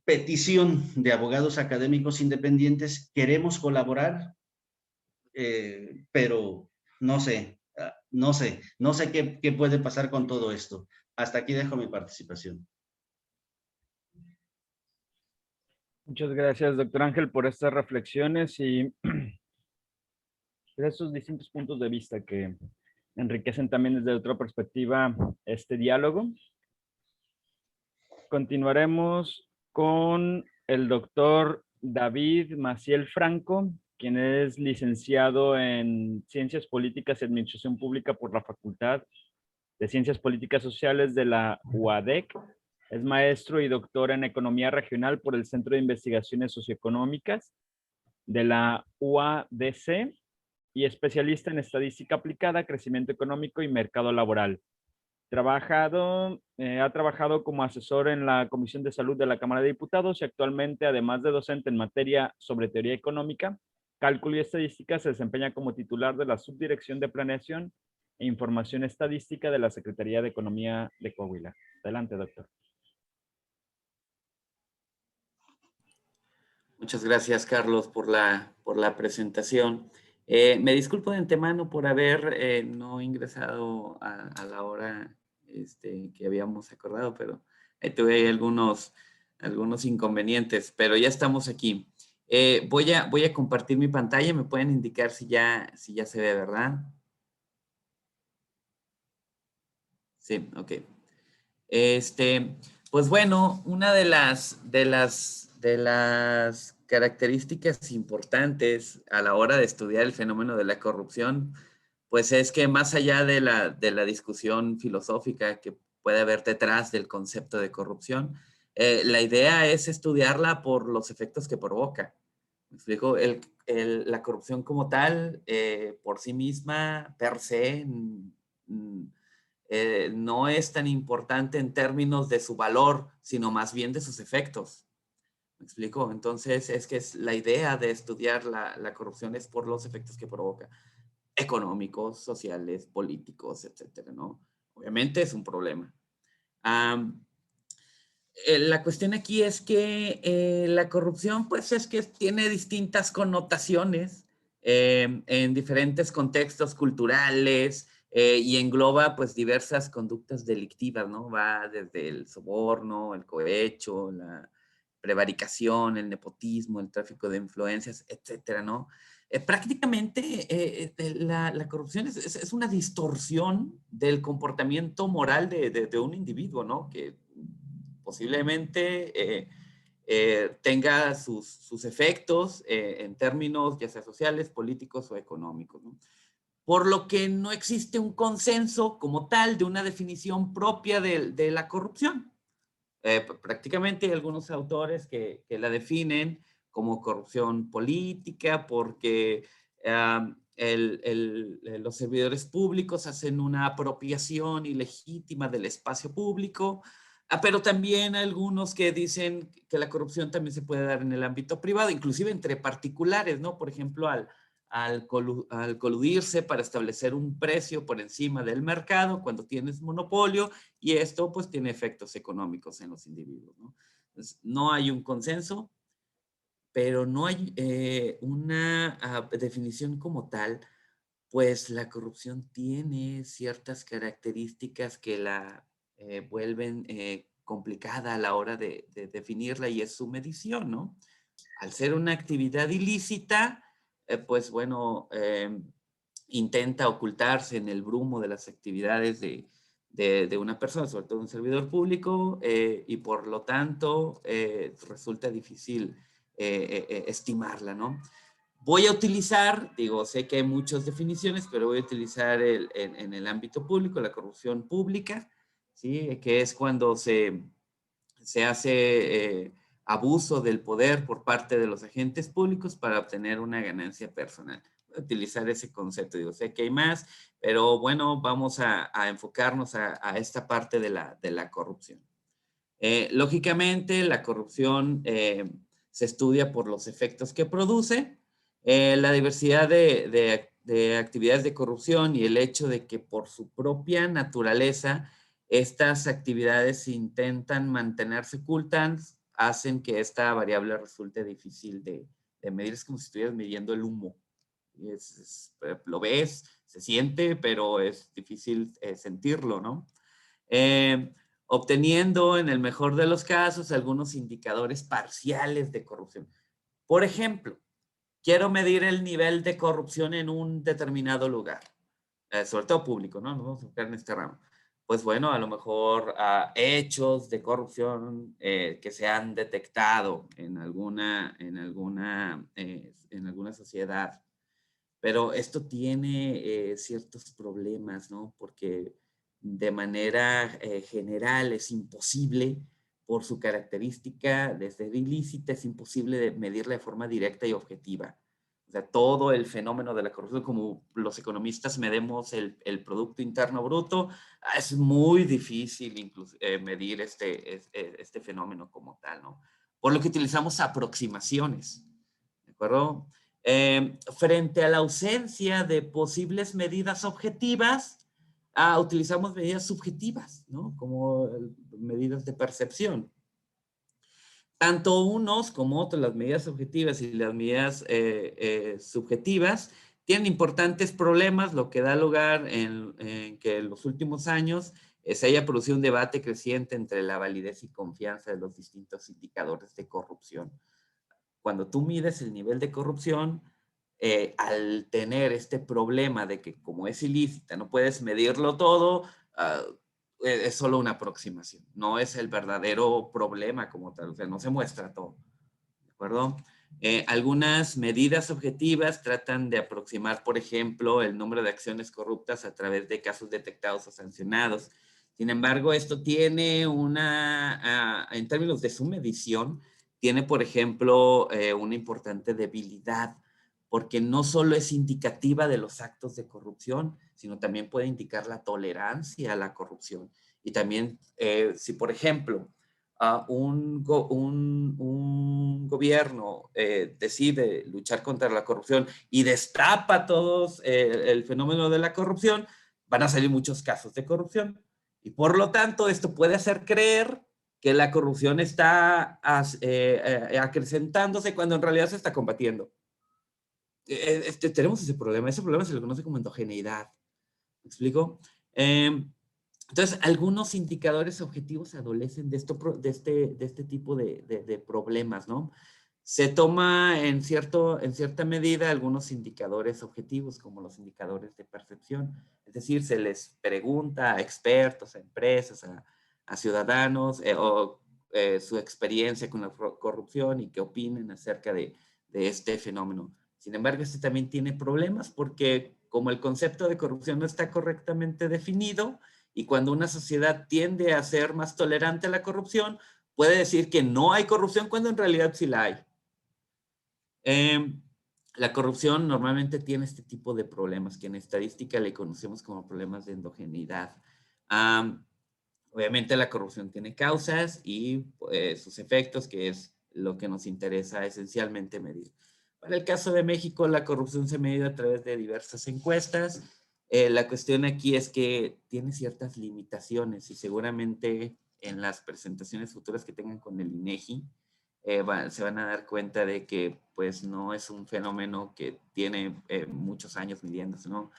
petición de abogados académicos independientes, queremos colaborar, pero no sé, no sé qué puede pasar con todo esto. Hasta aquí dejo mi participación. Muchas gracias, doctor Ángel, por estas reflexiones y estos distintos puntos de vista que enriquecen también desde otra perspectiva este diálogo. Continuaremos con el doctor David Maciel Franco, quien es licenciado en Ciencias Políticas y Administración Pública por la Facultad de Ciencias Políticas Sociales de la UADEC. Es maestro y doctor en Economía Regional por el Centro de Investigaciones Socioeconómicas de la UADC y especialista en Estadística Aplicada, Crecimiento Económico y Mercado Laboral. Ha trabajado como asesor en la Comisión de Salud de la Cámara de Diputados y actualmente, además de docente en materia sobre teoría económica, cálculo y estadística, se desempeña como titular de la Subdirección de Planeación e Información Estadística de la Secretaría de Economía de Coahuila. Adelante, doctor. Muchas gracias, Carlos, por la presentación. Me disculpo de antemano por haber no ingresado a la hora que habíamos acordado, pero tuve algunos inconvenientes, pero ya estamos aquí. Voy a compartir mi pantalla. ¿Me pueden indicar si ya se ve, verdad? Sí, ok. Pues bueno, una de las características importantes a la hora de estudiar el fenómeno de la corrupción, pues es que más allá de la discusión filosófica que puede haber detrás del concepto de corrupción, la idea es estudiarla por los efectos que provoca. ¿Me explico? La corrupción como tal, por sí misma, per se, no es tan importante en términos de su valor, sino más bien de sus efectos. ¿Me explico? Entonces, es la idea de estudiar la corrupción es por los efectos que provoca, económicos, sociales, políticos, etcétera, ¿no? Obviamente es un problema. La cuestión aquí es que la corrupción, pues, es que tiene distintas connotaciones en diferentes contextos culturales y engloba, pues, diversas conductas delictivas, ¿no? Va desde el soborno, el cohecho, la prevaricación, el nepotismo, el tráfico de influencias, etcétera, ¿no? Prácticamente la corrupción es una distorsión del comportamiento moral de un individuo, ¿no? Que posiblemente tenga sus efectos en términos ya sea sociales, políticos o económicos, ¿no? Por lo que no existe un consenso como tal de una definición propia de la corrupción. Prácticamente hay algunos autores que la definen como corrupción política porque los servidores públicos hacen una apropiación ilegítima del espacio público, pero también algunos que dicen que la corrupción también se puede dar en el ámbito privado, inclusive entre particulares, ¿no? Por ejemplo, al coludirse para establecer un precio por encima del mercado cuando tienes monopolio, y esto pues tiene efectos económicos en los individuos, ¿no? Entonces, no hay un consenso, pero no hay una definición como tal, pues la corrupción tiene ciertas características que la vuelven complicada a la hora de definirla, y es su medición, ¿no? Al ser una actividad ilícita, pues bueno, intenta ocultarse en el brumo de las actividades de una persona, sobre todo un servidor público, y por lo tanto resulta difícil estimarla, ¿no? Voy a utilizar, digo, sé que hay muchas definiciones, pero voy a utilizar en el ámbito público la corrupción pública, ¿sí? Que es cuando se hace abuso del poder por parte de los agentes públicos para obtener una ganancia personal. Voy a utilizar ese concepto, digo, sé que hay más, pero bueno, vamos a enfocarnos a esta parte de la corrupción. Lógicamente, la corrupción se estudia por los efectos que produce, la diversidad de actividades de corrupción y el hecho de que por su propia naturaleza estas actividades intentan mantenerse ocultas hacen que esta variable resulte difícil de medir. Es como si estuvieras midiendo el humo. Lo ves, se siente, pero es difícil sentirlo, ¿no? Obteniendo, en el mejor de los casos, algunos indicadores parciales de corrupción. Por ejemplo, quiero medir el nivel de corrupción en un determinado lugar, sobre todo público, ¿no? Nos vamos a enfocar en este ramo. Pues bueno, a lo mejor hechos de corrupción que se han detectado en alguna sociedad. Pero esto tiene ciertos problemas, ¿no? Porque de manera general es imposible, por su característica de ser ilícita, es imposible de medirla de forma directa y objetiva. O sea, todo el fenómeno de la corrupción, como los economistas medimos el Producto Interno Bruto, es muy difícil incluso, medir este fenómeno como tal, ¿no? Por lo que utilizamos aproximaciones, ¿de acuerdo? Frente a la ausencia de posibles medidas objetivas, utilizamos medidas subjetivas, ¿no? Como medidas de percepción. Tanto unos como otros, las medidas objetivas y las medidas subjetivas, tienen importantes problemas, lo que da lugar en que en los últimos años se haya producido un debate creciente entre la validez y confianza de los distintos indicadores de corrupción. Cuando tú mides el nivel de corrupción, al tener este problema de que como es ilícita, no puedes medirlo todo, es solo una aproximación, no es el verdadero problema como tal, o sea, no se muestra todo, ¿de acuerdo? Algunas medidas objetivas tratan de aproximar, por ejemplo, el número de acciones corruptas a través de casos detectados o sancionados. Sin embargo, esto tiene en términos de su medición, tiene, por ejemplo, una importante debilidad, porque no solo es indicativa de los actos de corrupción, sino también puede indicar la tolerancia a la corrupción. Y también, si por ejemplo, un gobierno decide luchar contra la corrupción y destapa todos el fenómeno de la corrupción, van a salir muchos casos de corrupción. Y por lo tanto, esto puede hacer creer que la corrupción está acrecentándose cuando en realidad se está combatiendo. Tenemos ese problema se le conoce como endogeneidad. ¿Me explico? Entonces, algunos indicadores objetivos adolecen de este tipo de problemas, ¿no? Se toma en cierta medida algunos indicadores objetivos, como los indicadores de percepción. Es decir, se les pregunta a expertos, a empresas, a ciudadanos, su experiencia con la corrupción y qué opinen acerca de este fenómeno. Sin embargo, este también tiene problemas porque como el concepto de corrupción no está correctamente definido y cuando una sociedad tiende a ser más tolerante a la corrupción, puede decir que no hay corrupción cuando en realidad sí la hay. La corrupción normalmente tiene este tipo de problemas que en estadística le conocemos como problemas de endogeneidad. Obviamente la corrupción tiene causas y sus efectos, que es lo que nos interesa esencialmente medir. Para el caso de México, la corrupción se mide a través de diversas encuestas. La cuestión aquí es que tiene ciertas limitaciones y seguramente en las presentaciones futuras que tengan con el INEGI se van a dar cuenta de que pues no es un fenómeno que tiene muchos años midiéndose, ¿no?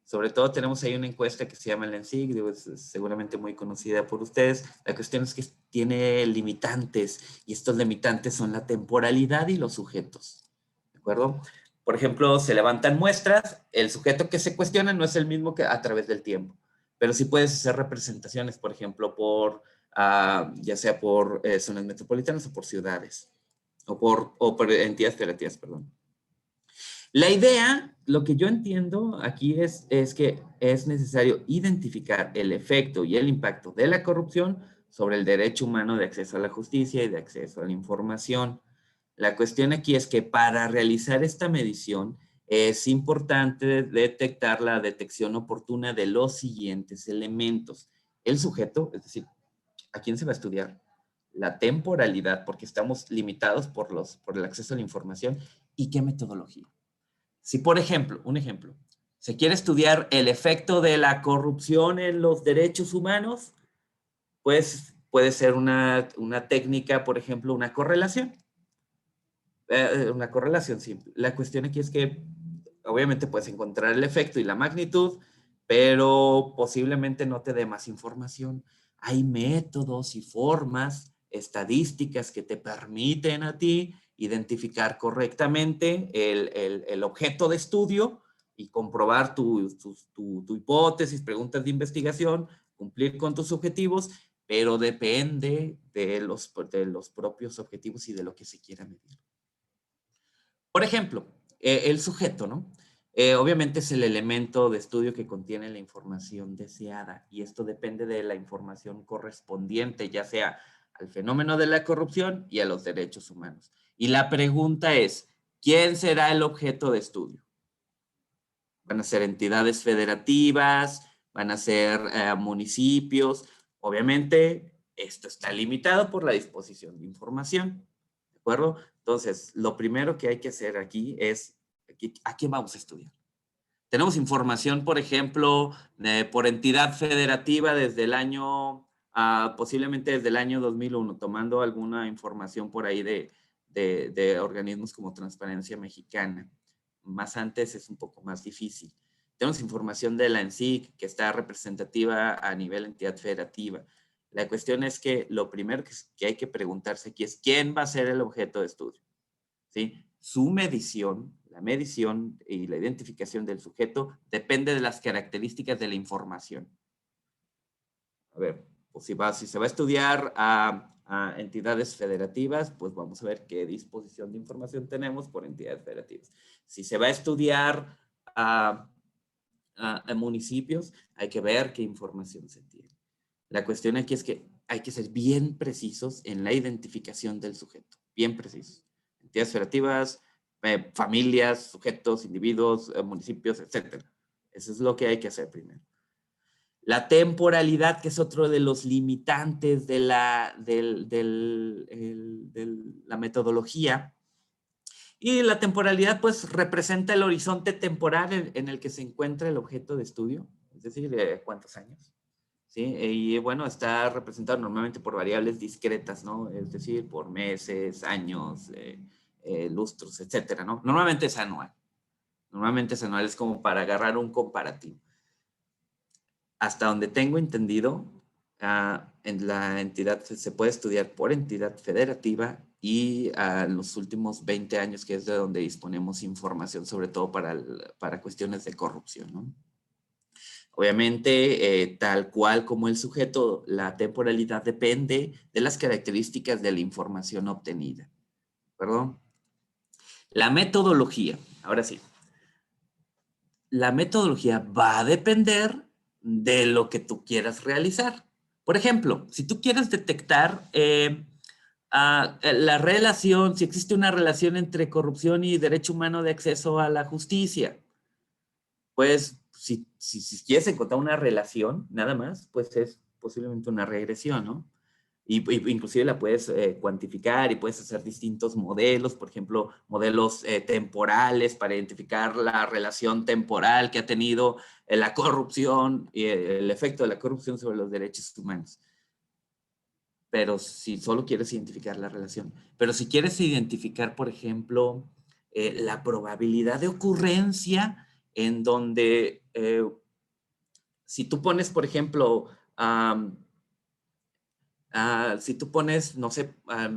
Sobre todo tenemos ahí una encuesta que se llama el ENSIG, seguramente muy conocida por ustedes. La cuestión es que tiene limitantes y estos limitantes son la temporalidad y los sujetos, ¿de acuerdo? Por ejemplo, se levantan muestras, el sujeto que se cuestiona no es el mismo que a través del tiempo, pero sí puedes hacer representaciones, por ejemplo, ya sea por zonas metropolitanas o por ciudades, o por entidades federativas, perdón. La idea, lo que yo entiendo aquí es que es necesario identificar el efecto y el impacto de la corrupción sobre el derecho humano de acceso a la justicia y de acceso a la información. La cuestión aquí es que para realizar esta medición es importante detectar la detección oportuna de los siguientes elementos. El sujeto, es decir, ¿a quién se va a estudiar? La temporalidad, porque estamos limitados por el acceso a la información, y qué metodología. Si, por ejemplo, un ejemplo, se quiere estudiar el efecto de la corrupción en los derechos humanos, pues puede ser una técnica, por ejemplo, una correlación. Una correlación simple. La cuestión aquí es que obviamente puedes encontrar el efecto y la magnitud, pero posiblemente no te dé más información. Hay métodos y formas estadísticas que te permiten a ti identificar correctamente el objeto de estudio y comprobar tu hipótesis, preguntas de investigación, cumplir con tus objetivos, pero depende de los propios objetivos y de lo que se quiera medir. Por ejemplo, el sujeto, ¿no? Obviamente es el elemento de estudio que contiene la información deseada y esto depende de la información correspondiente, ya sea al fenómeno de la corrupción y a los derechos humanos. Y la pregunta es, ¿quién será el objeto de estudio? ¿Van a ser entidades federativas? ¿Van a ser municipios? Obviamente, esto está limitado por la disposición de información, ¿de acuerdo? Entonces, lo primero que hay que hacer aquí es, ¿a quién vamos a estudiar? Tenemos información, por ejemplo, por entidad federativa desde el año, posiblemente desde el año 2001, tomando alguna información por ahí de organismos como Transparencia Mexicana. Más antes es un poco más difícil. Tenemos información de la ENSIC, que está representativa a nivel entidad federativa. La cuestión es que lo primero que hay que preguntarse aquí es ¿quién va a ser el objeto de estudio? ¿Sí? Su medición, la medición y la identificación del sujeto depende de las características de la información. A ver, pues si se va a estudiar a entidades federativas, pues vamos a ver qué disposición de información tenemos por entidades federativas. Si se va a estudiar a municipios, hay que ver qué información se tiene. La cuestión aquí es que hay que ser bien precisos en la identificación del sujeto, bien precisos. Entidades federativas, familias, sujetos, individuos, municipios, etc. Eso es lo que hay que hacer primero. La temporalidad, que es otro de los limitantes de la metodología. Y la temporalidad, pues, representa el horizonte temporal en el que se encuentra el objeto de estudio, es decir, ¿cuántos años? ¿Sí? Y bueno, está representado normalmente por variables discretas, ¿no? Es decir, por meses, años, lustros, etcétera, ¿no? Normalmente es anual. Normalmente es anual, es como para agarrar un comparativo. Hasta donde tengo entendido, en la entidad se puede estudiar por entidad federativa y en los últimos 20 años, que es de donde disponemos información, sobre todo para cuestiones de corrupción, ¿no? Obviamente, tal cual como el sujeto, la temporalidad depende de las características de la información obtenida. ¿Perdón? La metodología, ahora sí. La metodología va a depender de lo que tú quieras realizar. Por ejemplo, si tú quieres detectar la relación, si existe una relación entre corrupción y derecho humano de acceso a la justicia, pues si quieres encontrar una relación, nada más, pues es posiblemente una regresión, ¿no? Y inclusive la puedes cuantificar y puedes hacer distintos modelos, por ejemplo, modelos temporales para identificar la relación temporal que ha tenido la corrupción y el efecto de la corrupción sobre los derechos humanos. Pero si solo quieres identificar la relación. Pero si quieres identificar, por ejemplo, la probabilidad de ocurrencia en donde si tú pones, por ejemplo, si tú pones, no sé,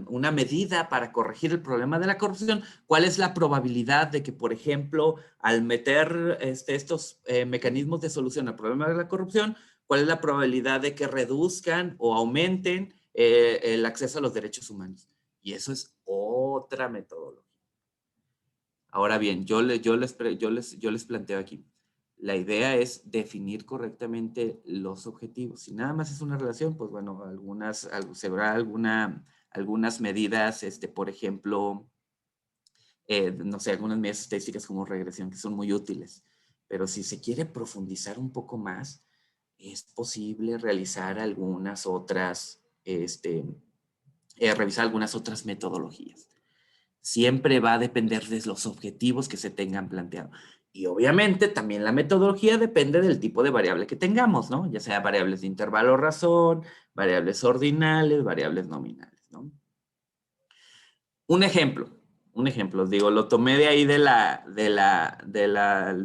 una medida para corregir el problema de la corrupción, ¿cuál es la probabilidad de que, por ejemplo, al meter estos mecanismos de solución al problema de la corrupción, cuál es la probabilidad de que reduzcan o aumenten el acceso a los derechos humanos? Y eso es otra metodología. Ahora bien, yo les planteo aquí. La idea es definir correctamente los objetivos. Si nada más es una relación, pues bueno, se habrá algunas medidas, por ejemplo, no sé, algunas medidas estadísticas como regresión que son muy útiles. Pero si se quiere profundizar un poco más, es posible realizar algunas otras, revisar algunas otras metodologías. Siempre va a depender de los objetivos que se tengan planteado. Y obviamente también la metodología depende del tipo de variable que tengamos, ¿no? Ya sea variables de intervalo razón, variables ordinales, variables nominales, ¿no? Un ejemplo, digo, lo tomé de ahí del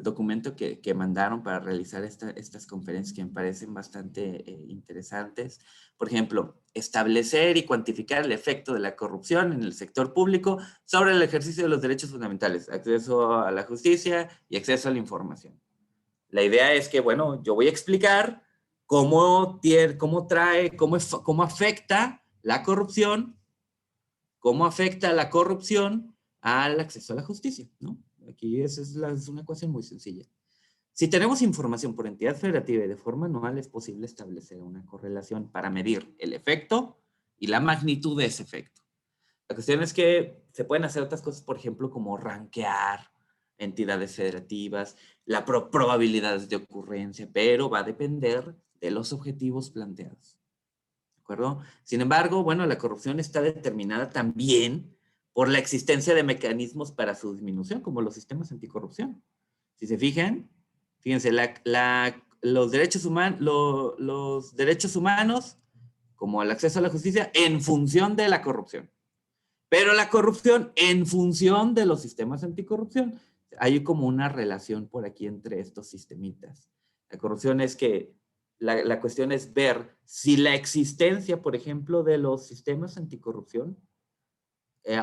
documento que mandaron para realizar estas conferencias que me parecen bastante interesantes. Por ejemplo, establecer y cuantificar el efecto de la corrupción en el sector público sobre el ejercicio de los derechos fundamentales, acceso a la justicia y acceso a la información. La idea es que, bueno, yo voy a explicar cómo afecta la corrupción. ¿Cómo afecta la corrupción al acceso a la justicia? ¿No? Aquí es una ecuación muy sencilla. Si tenemos información por entidad federativa y de forma anual, es posible establecer una correlación para medir el efecto y la magnitud de ese efecto. La cuestión es que se pueden hacer otras cosas, por ejemplo, como rankear entidades federativas, la probabilidades de ocurrencia, pero va a depender de los objetivos planteados. ¿De acuerdo? Sin embargo, bueno, la corrupción está determinada también por la existencia de mecanismos para su disminución, como los sistemas anticorrupción. Si se fijan, fíjense, los derechos humanos, como el acceso a la justicia, en función de la corrupción. Pero la corrupción en función de los sistemas anticorrupción. Hay como una relación por aquí entre estos sistemitas. La corrupción es que la cuestión es ver si la existencia, por ejemplo, de los sistemas anticorrupción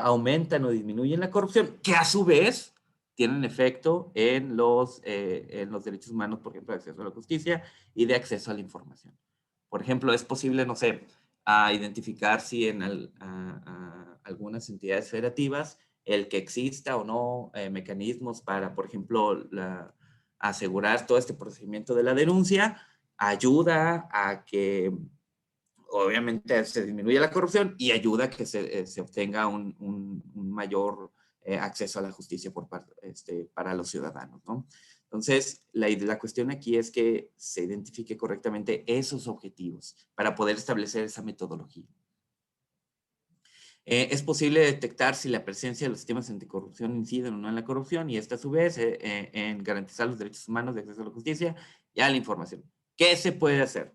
aumentan o disminuyen la corrupción, que a su vez tienen efecto en los derechos humanos, por ejemplo, de acceso a la justicia y de acceso a la información. Por ejemplo, es posible, no sé, identificar si en algunas entidades federativas el que exista o no mecanismos para, por ejemplo, asegurar todo este procedimiento de la denuncia, ayuda a que obviamente se disminuye la corrupción y ayuda a que se obtenga un mayor acceso a la justicia para los ciudadanos, ¿no? Entonces, la cuestión aquí es que se identifique correctamente esos objetivos para poder establecer esa metodología. Es posible detectar si la presencia de los sistemas anticorrupción inciden o no en la corrupción y esta a su vez en garantizar los derechos humanos de acceso a la justicia y a la información. ¿Qué se puede hacer?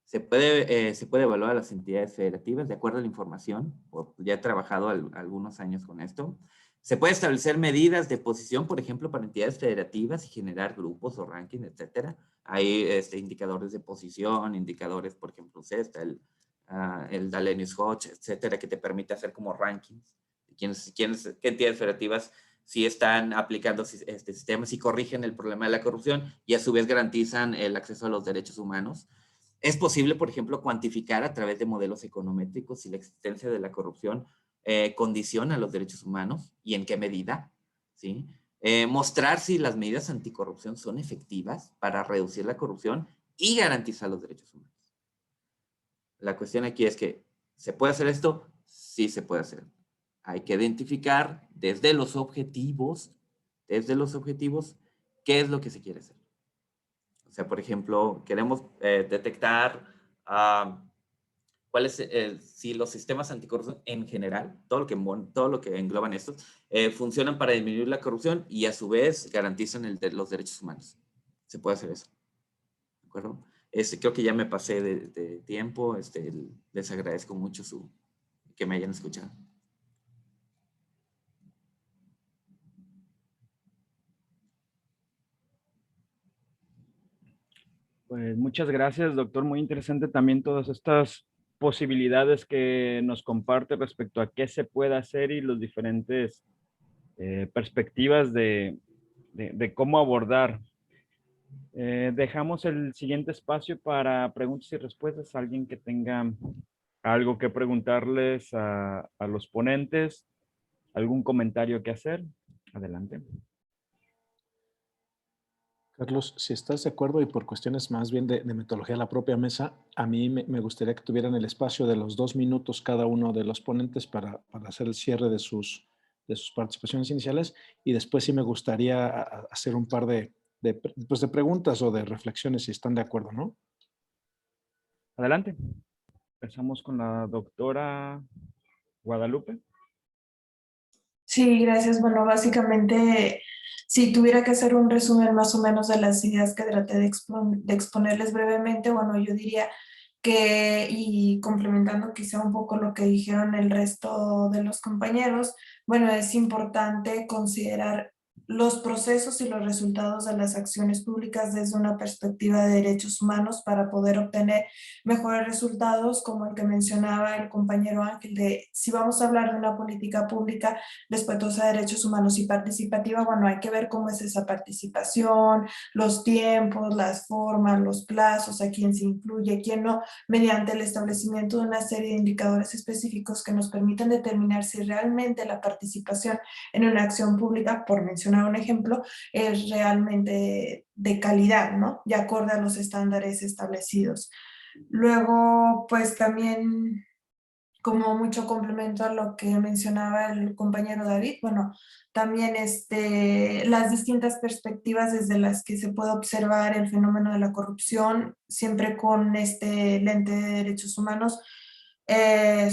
Se puede evaluar a las entidades federativas de acuerdo a la información. Ya he trabajado algunos años con esto. Se puede establecer medidas de posición, por ejemplo, para entidades federativas y generar grupos o rankings, etcétera. Hay indicadores de posición, indicadores, por ejemplo, el Dallenius-Hodge, etcétera, que te permite hacer como rankings. ¿Qué entidades federativas sí están aplicando sistemas y corrigen el problema de la corrupción y a su vez garantizan el acceso a los derechos humanos? Es posible, por ejemplo, cuantificar a través de modelos econométricos si la existencia de la corrupción condiciona los derechos humanos y en qué medida, ¿sí? Mostrar si las medidas anticorrupción son efectivas para reducir la corrupción y garantizar los derechos humanos. La cuestión aquí es que, ¿se puede hacer esto? Sí se puede hacer. Hay que identificar desde los objetivos, qué es lo que se quiere hacer. O sea, por ejemplo, queremos detectar si los sistemas anticorrupción en general, todo lo que engloban estos, funcionan para disminuir la corrupción y a su vez garantizan los derechos humanos. Se puede hacer eso. ¿De acuerdo? Creo que ya me pasé de tiempo. Les agradezco mucho que me hayan escuchado. Pues muchas gracias, doctor. Muy interesante también todas estas posibilidades que nos comparte respecto a qué se puede hacer y los diferentes perspectivas de cómo abordar. Dejamos el siguiente espacio para preguntas y respuestas. Alguien que tenga algo que preguntarles a los ponentes, algún comentario que hacer. Adelante. Carlos, si estás de acuerdo y por cuestiones más bien de metodología de la propia mesa, a mí me gustaría que tuvieran el espacio de los 2 minutos cada uno de los ponentes para hacer el cierre de sus participaciones iniciales y después sí me gustaría hacer un par de preguntas o de reflexiones si están de acuerdo, ¿no? Adelante. Empezamos con la doctora Guadalupe. Sí, gracias. Bueno, básicamente Si tuviera que hacer un resumen más o menos de las ideas que traté de exponerles brevemente, bueno, yo diría que, y complementando quizá un poco lo que dijeron el resto de los compañeros, bueno, es importante considerar los procesos y los resultados de las acciones públicas desde una perspectiva de derechos humanos para poder obtener mejores resultados, como el que mencionaba el compañero Ángel, de si vamos a hablar de una política pública respetuosa de derechos humanos y participativa, bueno, hay que ver cómo es esa participación, los tiempos, las formas, los plazos, a quién se incluye, quién no, mediante el establecimiento de una serie de indicadores específicos que nos permiten determinar si realmente la participación en una acción pública, por mencionar un ejemplo, es realmente de calidad, ¿no? De acorde a los estándares establecidos. Luego, pues también, como mucho complemento a lo que mencionaba el compañero David, bueno, también las distintas perspectivas desde las que se puede observar el fenómeno de la corrupción, siempre con este lente de derechos humanos,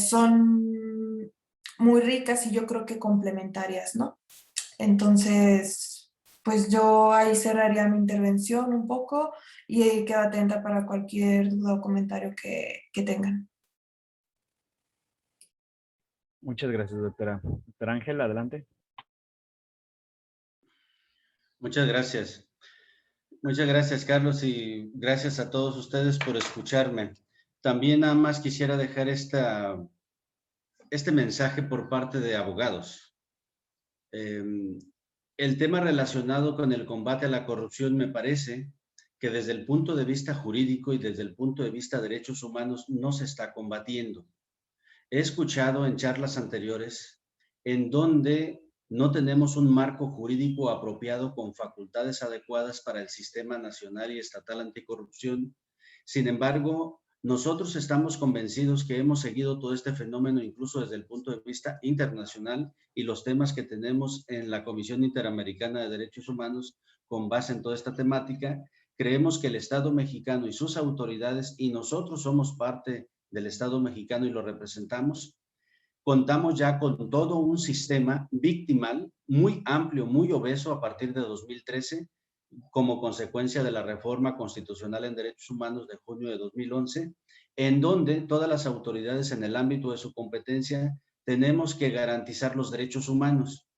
son muy ricas y yo creo que complementarias, ¿no? Entonces, pues yo ahí cerraría mi intervención un poco y quedo atenta para cualquier duda o comentario que tengan. Muchas gracias, doctora. Doctor Ángel, adelante. Muchas gracias. Muchas gracias, Carlos, y gracias a todos ustedes por escucharme. También nada más quisiera dejar este mensaje por parte de abogados. El tema relacionado con el combate a la corrupción me parece que desde el punto de vista jurídico y desde el punto de vista de derechos humanos no se está combatiendo. He escuchado en charlas anteriores en donde no tenemos un marco jurídico apropiado con facultades adecuadas para el Sistema Nacional y Estatal Anticorrupción. Sin embargo, nosotros estamos convencidos que hemos seguido todo este fenómeno incluso desde el punto de vista internacional y los temas que tenemos en la Comisión Interamericana de Derechos Humanos con base en toda esta temática. Creemos que el Estado mexicano y sus autoridades, y nosotros somos parte del Estado mexicano y lo representamos, contamos ya con todo un sistema victimal muy amplio, muy obeso a partir de 2013, como consecuencia de la reforma constitucional en derechos humanos de junio de 2011, en donde todas las autoridades en el ámbito de su competencia tenemos que garantizar los derechos humanos.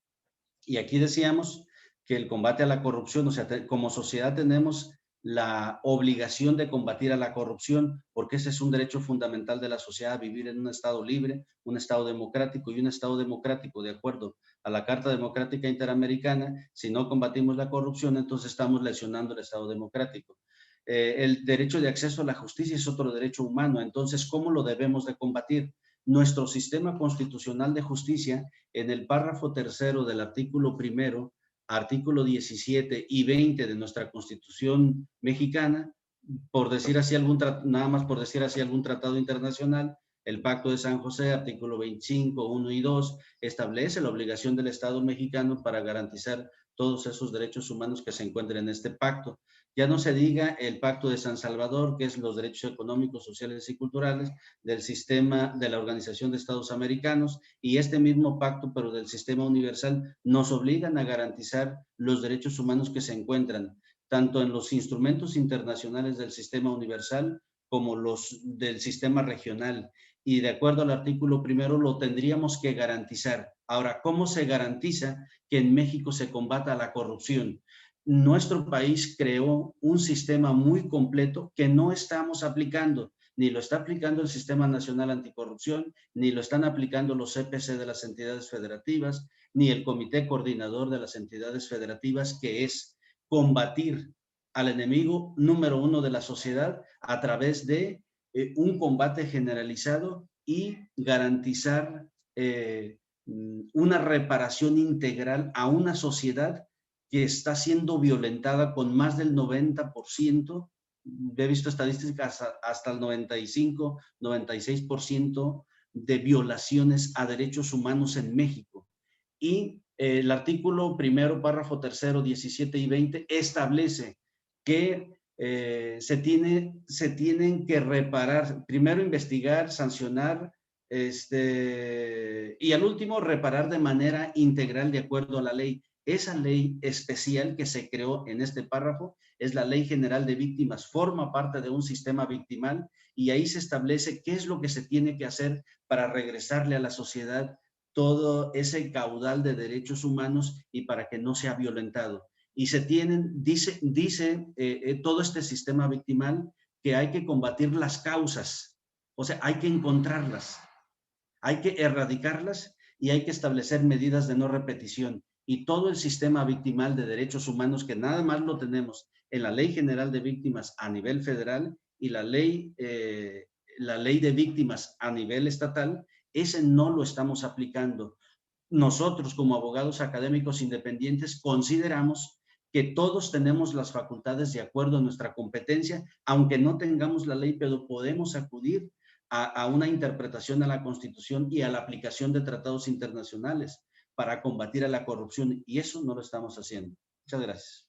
Y aquí decíamos que el combate a la corrupción, o sea, como sociedad tenemos la obligación de combatir a la corrupción, porque ese es un derecho fundamental de la sociedad, vivir en un Estado libre, un Estado democrático, y un Estado democrático, de acuerdo a la Carta Democrática Interamericana, si no combatimos la corrupción, entonces estamos lesionando el Estado democrático. El derecho de acceso a la justicia es otro derecho humano, entonces, ¿cómo lo debemos de combatir? Nuestro sistema constitucional de justicia, en el párrafo tercero del artículo primero, artículo 17 y 20 de nuestra Constitución mexicana, por decir así nada más por decir así algún tratado internacional, el Pacto de San José, artículo 25, 1 y 2, establece la obligación del Estado mexicano para garantizar todos esos derechos humanos que se encuentran en este pacto. Ya no se diga el Pacto de San Salvador, que es los derechos económicos, sociales y culturales del sistema de la Organización de Estados Americanos, y este mismo pacto, pero del sistema universal, nos obligan a garantizar los derechos humanos que se encuentran tanto en los instrumentos internacionales del sistema universal como los del sistema regional. Y de acuerdo al artículo primero lo tendríamos que garantizar. Ahora, ¿cómo se garantiza que en México se combata la corrupción? Nuestro país creó un sistema muy completo que no estamos aplicando. Ni lo está aplicando el Sistema Nacional Anticorrupción, ni lo están aplicando los CPC de las entidades federativas, ni el Comité Coordinador de las entidades federativas, que es combatir al enemigo número uno de la sociedad a través de un combate generalizado y garantizar una reparación integral a una sociedad que está siendo violentada con más del 90%, he visto estadísticas hasta el 95, 96% de violaciones a derechos humanos en México. Y el artículo primero, párrafo tercero, 17 y 20 establece que se tienen que reparar, primero investigar, sancionar, y al último reparar de manera integral de acuerdo a la ley. Esa ley especial que se creó en este párrafo es la Ley General de Víctimas, forma parte de un sistema victimal y ahí se establece qué es lo que se tiene que hacer para regresarle a la sociedad todo ese caudal de derechos humanos y para que no sea violentado. Y se tienen, dice todo este sistema victimal que hay que combatir las causas, o sea, hay que encontrarlas, hay que erradicarlas y hay que establecer medidas de no repetición. Y todo el sistema victimal de derechos humanos, que nada más lo tenemos en la Ley General de Víctimas a nivel federal y la ley de víctimas a nivel estatal, ese no lo estamos aplicando. Nosotros, como abogados académicos independientes, consideramos que todos tenemos las facultades de acuerdo a nuestra competencia, aunque no tengamos la ley, pero podemos acudir a una interpretación a la Constitución y a la aplicación de tratados internacionales para combatir a la corrupción, y eso no lo estamos haciendo. Muchas gracias.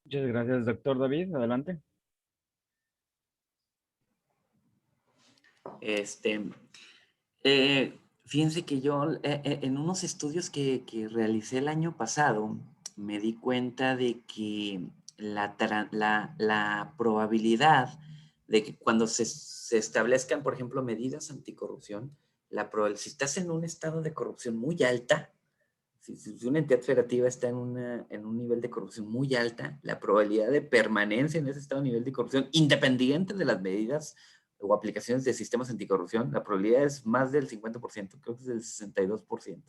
Muchas gracias, doctor David. Adelante. Fíjense que yo en unos estudios que realicé el año pasado me di cuenta de que la probabilidad de que cuando se establezcan, por ejemplo, medidas anticorrupción, si estás en un estado de corrupción muy alta, si una entidad federativa está en un nivel de corrupción muy alta, la probabilidad de permanencia en ese estado de nivel de corrupción, independiente de las medidas o aplicaciones de sistemas anticorrupción, la probabilidad es más del 50%, creo que es del 62%.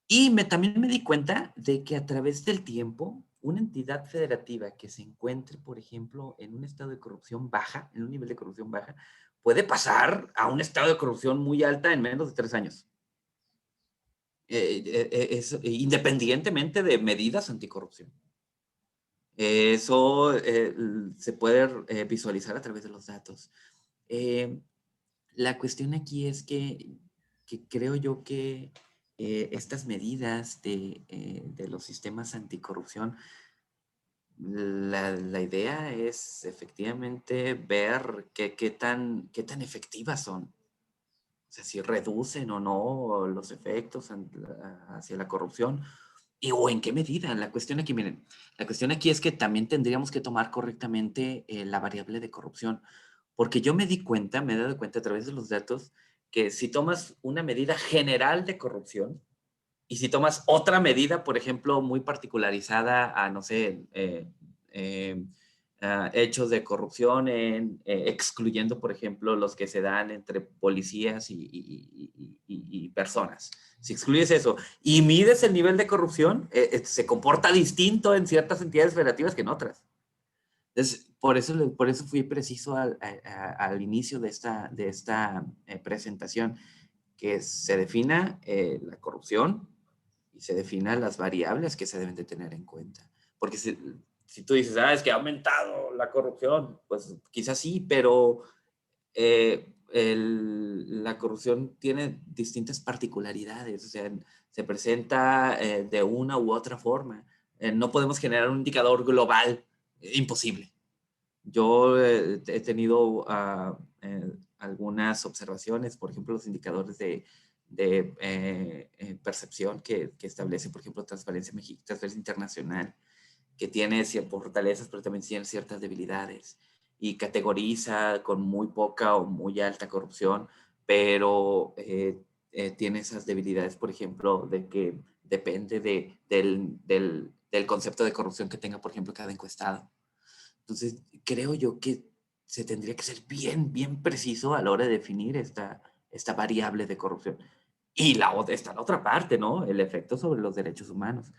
Y también me di cuenta de que a través del tiempo, una entidad federativa que se encuentre, por ejemplo, en un estado de corrupción baja, en un nivel de corrupción baja, puede pasar a un estado de corrupción muy alta en menos de 3 años. Independientemente de medidas anticorrupción. Eso se puede visualizar a través de los datos. La cuestión aquí es que creo yo que estas medidas de los sistemas anticorrupción, la idea es efectivamente ver qué tan efectivas son. O sea, si reducen o no los efectos hacia la corrupción o en qué medida. La cuestión aquí, miren, la cuestión aquí es que también tendríamos que tomar correctamente la variable de corrupción, porque yo me he dado cuenta a través de los datos que si tomas una medida general de corrupción y si tomas otra medida, por ejemplo, muy particularizada a, no sé, hechos de corrupción, excluyendo, por ejemplo, los que se dan entre policías y personas. Si excluyes eso y mides el nivel de corrupción, se comporta distinto en ciertas entidades federativas que en otras. Entonces, por eso fui preciso al inicio de esta presentación, que se defina la corrupción y se definan las variables que se deben de tener en cuenta. Porque si tú dices, es que ha aumentado la corrupción, pues quizás sí, pero la corrupción tiene distintas particularidades, o sea, se presenta de una u otra forma. No podemos generar un indicador global, imposible. Yo he tenido algunas observaciones, por ejemplo, los indicadores de percepción que establece, por ejemplo, Transparencia Internacional, que tiene ciertas fortalezas, pero también tiene ciertas debilidades, y categoriza con muy poca o muy alta corrupción, pero tiene esas debilidades, por ejemplo, de que depende del concepto de corrupción que tenga, por ejemplo, cada encuestado. Entonces, creo yo que se tendría que ser bien preciso a la hora de definir esta variable de corrupción. Y está la otra parte, ¿no? El efecto sobre los derechos humanos.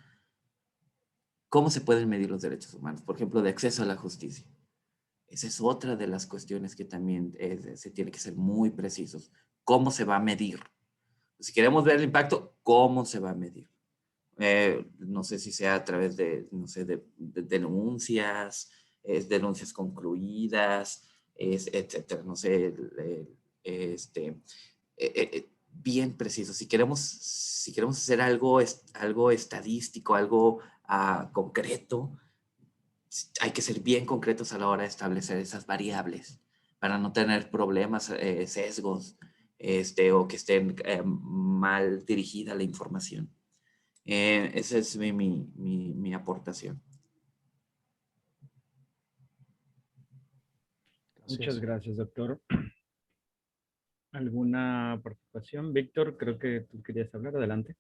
¿Cómo se pueden medir los derechos humanos? Por ejemplo, de acceso a la justicia. Esa es otra de las cuestiones que también se tiene que ser muy precisos. ¿Cómo se va a medir? Si queremos ver el impacto, ¿cómo se va a medir? No sé si sea a través de, no sé, de denuncias, denuncias concluidas, etcétera. No sé, bien preciso. Si queremos hacer algo estadístico, algo concreto, hay que ser bien concretos a la hora de establecer esas variables para no tener problemas, sesgos o que esté mal dirigida la información. Esa es mi aportación. Muchas gracias, doctor. ¿Alguna participación? Víctor, creo que tú querías hablar. Adelante.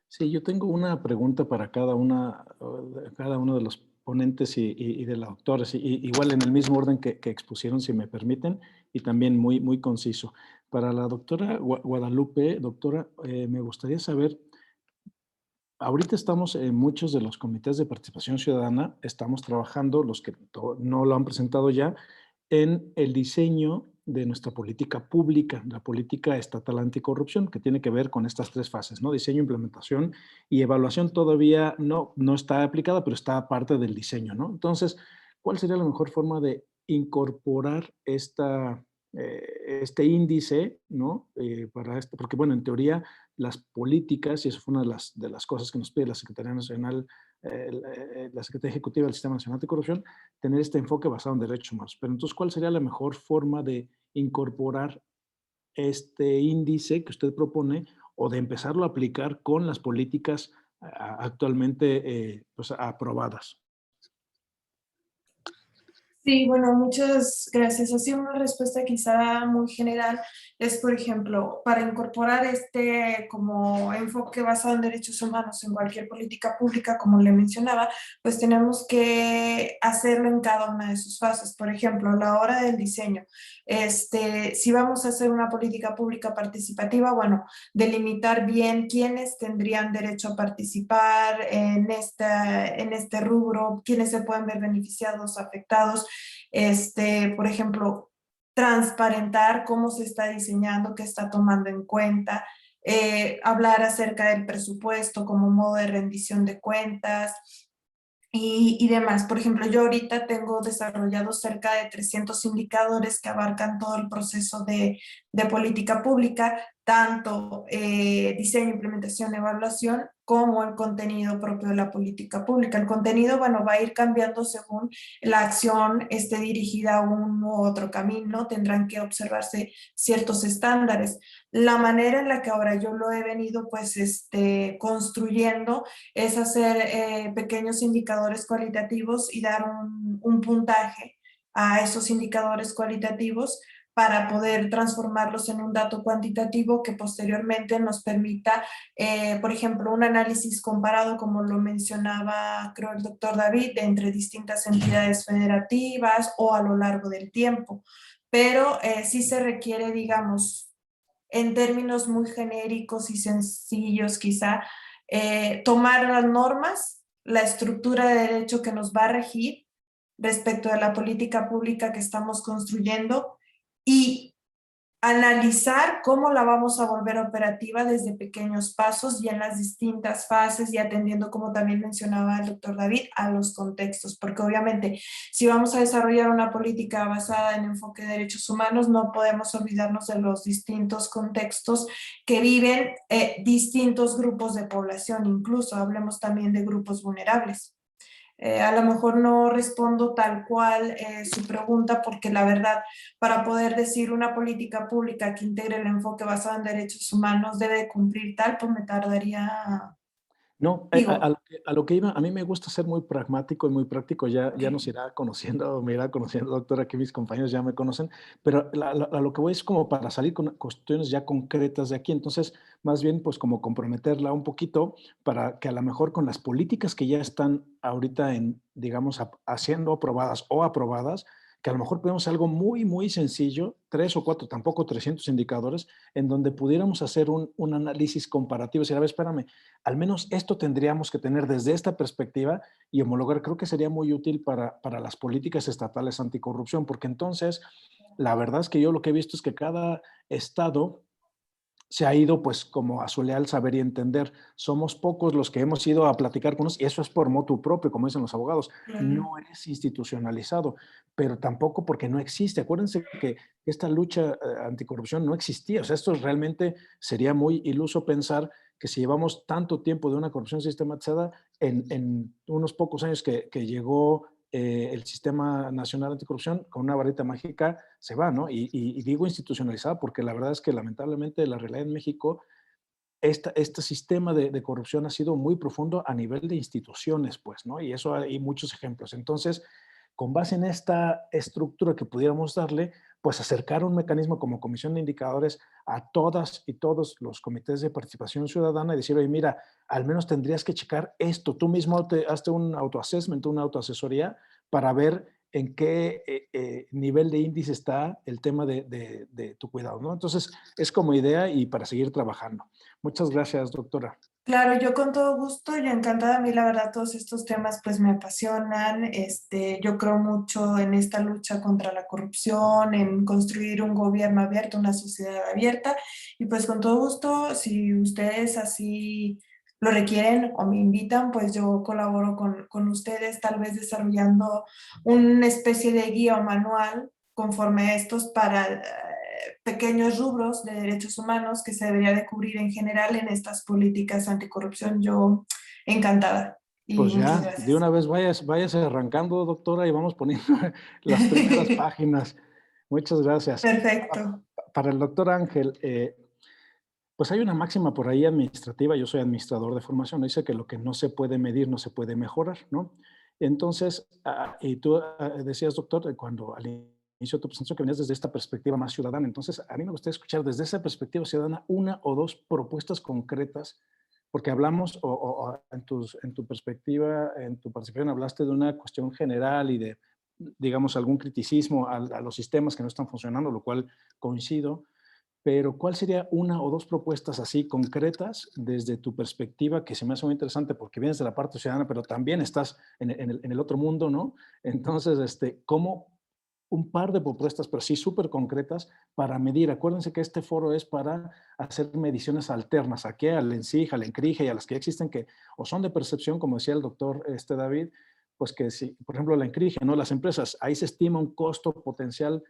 Sí, yo tengo una pregunta para cada uno de los ponentes y de la doctora, igual en el mismo orden que expusieron, si me permiten, y también muy conciso. Para la doctora Guadalupe, doctora, me gustaría saber, ahorita estamos en muchos de los comités de participación ciudadana, estamos trabajando, los que no lo han presentado ya, en el diseño de nuestra política pública, la política estatal anticorrupción, que tiene que ver con estas tres fases, ¿no? Diseño, implementación y evaluación todavía no está aplicada, pero está parte del diseño, ¿no? Entonces, ¿cuál sería la mejor forma de incorporar este índice, ¿no? Para esto, porque, bueno, en teoría, las políticas, y eso fue una de las cosas que nos pide la Secretaría Nacional, la Secretaría Ejecutiva del Sistema Nacional Anticorrupción, tener este enfoque basado en derechos humanos. Pero entonces, ¿cuál sería la mejor forma de incorporar este índice que usted propone o de empezarlo a aplicar con las políticas actualmente pues, aprobadas? Sí, bueno, muchas gracias. Así una respuesta quizá muy general es, por ejemplo, para incorporar este como enfoque basado en derechos humanos en cualquier política pública, como le mencionaba, pues tenemos que hacerlo en cada una de sus fases. Por ejemplo, a la hora del diseño, si vamos a hacer una política pública participativa, bueno, delimitar bien quiénes tendrían derecho a participar en este rubro, quiénes se pueden ver beneficiados, afectados. Por ejemplo, transparentar cómo se está diseñando, qué está tomando en cuenta, hablar acerca del presupuesto como modo de rendición de cuentas y demás. Por ejemplo, yo ahorita tengo desarrollados cerca de 300 indicadores que abarcan todo el proceso de política pública, tanto diseño, implementación, evaluación, como el contenido propio de la política pública. El contenido, bueno, va a ir cambiando según la acción esté dirigida a un u otro camino, tendrán que observarse ciertos estándares. La manera en la que ahora yo lo he venido pues construyendo es hacer pequeños indicadores cualitativos y dar un puntaje a esos indicadores cualitativos para poder transformarlos en un dato cuantitativo que posteriormente nos permita, por ejemplo, un análisis comparado, como lo mencionaba, creo, el doctor David, entre distintas entidades federativas o a lo largo del tiempo. Pero sí se requiere, digamos, en términos muy genéricos y sencillos quizá, tomar las normas, la estructura de derecho que nos va a regir respecto a la política pública que estamos construyendo y analizar cómo la vamos a volver operativa desde pequeños pasos y en las distintas fases y atendiendo, como también mencionaba el doctor David, a los contextos, porque obviamente si vamos a desarrollar una política basada en enfoque de derechos humanos, no podemos olvidarnos de los distintos contextos que viven distintos grupos de población, incluso hablemos también de grupos vulnerables. A lo mejor no respondo tal cual su pregunta porque la verdad, para poder decir una política pública que integre el enfoque basado en derechos humanos debe cumplir tal, pues me tardaría... No, Digo, a lo que iba, a mí me gusta ser muy pragmático y muy práctico, ya okay. nos irá conociendo, me irá conociendo, doctora, aquí mis compañeros ya me conocen, pero a lo que voy es como para salir con cuestiones ya concretas de aquí, entonces, más bien, pues como comprometerla un poquito para que a lo mejor con las políticas que ya están ahorita digamos, haciendo aprobadas o aprobadas, que a lo mejor podemos hacer algo muy sencillo, 3 o 4, tampoco 300 indicadores, en donde pudiéramos hacer un análisis comparativo, decir, a ver, espérame, al menos esto tendríamos que tener desde esta perspectiva y homologar. Creo que sería muy útil para las políticas estatales anticorrupción, porque entonces la verdad es que yo lo que he visto es que cada estado se ha ido pues como a su leal saber y entender. Somos pocos los que hemos ido a platicar con ellos y eso es por motu propio, como dicen los abogados. No es institucionalizado, pero tampoco porque no existe. Acuérdense que esta lucha anticorrupción no existía. O sea, esto realmente sería muy iluso pensar que si llevamos tanto tiempo de una corrupción sistematizada, en unos pocos años que llegó el Sistema Nacional Anticorrupción con una varita mágica se va, ¿no? Y digo institucionalizada porque la verdad es que lamentablemente la realidad en México, este sistema de corrupción ha sido muy profundo a nivel de instituciones, pues, ¿no? Y eso hay muchos ejemplos. Entonces, con base en esta estructura que pudiéramos darle, pues acercar un mecanismo como comisión de indicadores a todas y todos los comités de participación ciudadana y decir, oye, mira, al menos tendrías que checar esto. Tú mismo hazte un autoassessment, una autoasesoría para ver en qué nivel de índice está el tema de tu cuidado, ¿no? Entonces, es como idea y para seguir trabajando. Muchas gracias, doctora. Claro, yo con todo gusto, yo encantada. A mí la verdad todos estos temas pues me apasionan. Yo creo mucho en esta lucha contra la corrupción, en construir un gobierno abierto, una sociedad abierta. Y pues con todo gusto, si ustedes así lo requieren o me invitan, pues yo colaboro con ustedes, tal vez desarrollando una especie de guía o manual conforme a estos para pequeños rubros de derechos humanos que se debería de cubrir en general en estas políticas anticorrupción. Yo encantada. Y Pues muchas ya, gracias. de una vez vayas arrancando, doctora, y vamos poniendo las primeras páginas. Muchas gracias. Perfecto. Para el doctor Ángel, pues hay una máxima por ahí administrativa, yo soy administrador de formación, dice que lo que no se puede medir no se puede mejorar, ¿no? Entonces, y tú decías, doctor, cuando al inicio de tu presentación que venías desde esta perspectiva más ciudadana, entonces a mí me gustaría escuchar desde esa perspectiva ciudadana una o dos propuestas concretas, porque hablamos, en tu perspectiva, en tu participación, hablaste de una cuestión general y de, digamos, algún criticismo a los sistemas que no están funcionando, lo cual coincido. Pero, ¿cuál sería una o dos propuestas así concretas desde tu perspectiva que se me hace muy interesante porque vienes de la parte ciudadana, pero también estás en el otro mundo, ¿no? Entonces, ¿cómo un par de propuestas, pero sí súper concretas para medir? Acuérdense que este foro es para hacer mediciones alternas. Aquí al ENCIG, al ENCRIGE y a las que existen que o son de percepción, como decía el doctor David, pues que si, por ejemplo, la ENCRIGE, ¿no? Las empresas, ahí se estima un costo potencial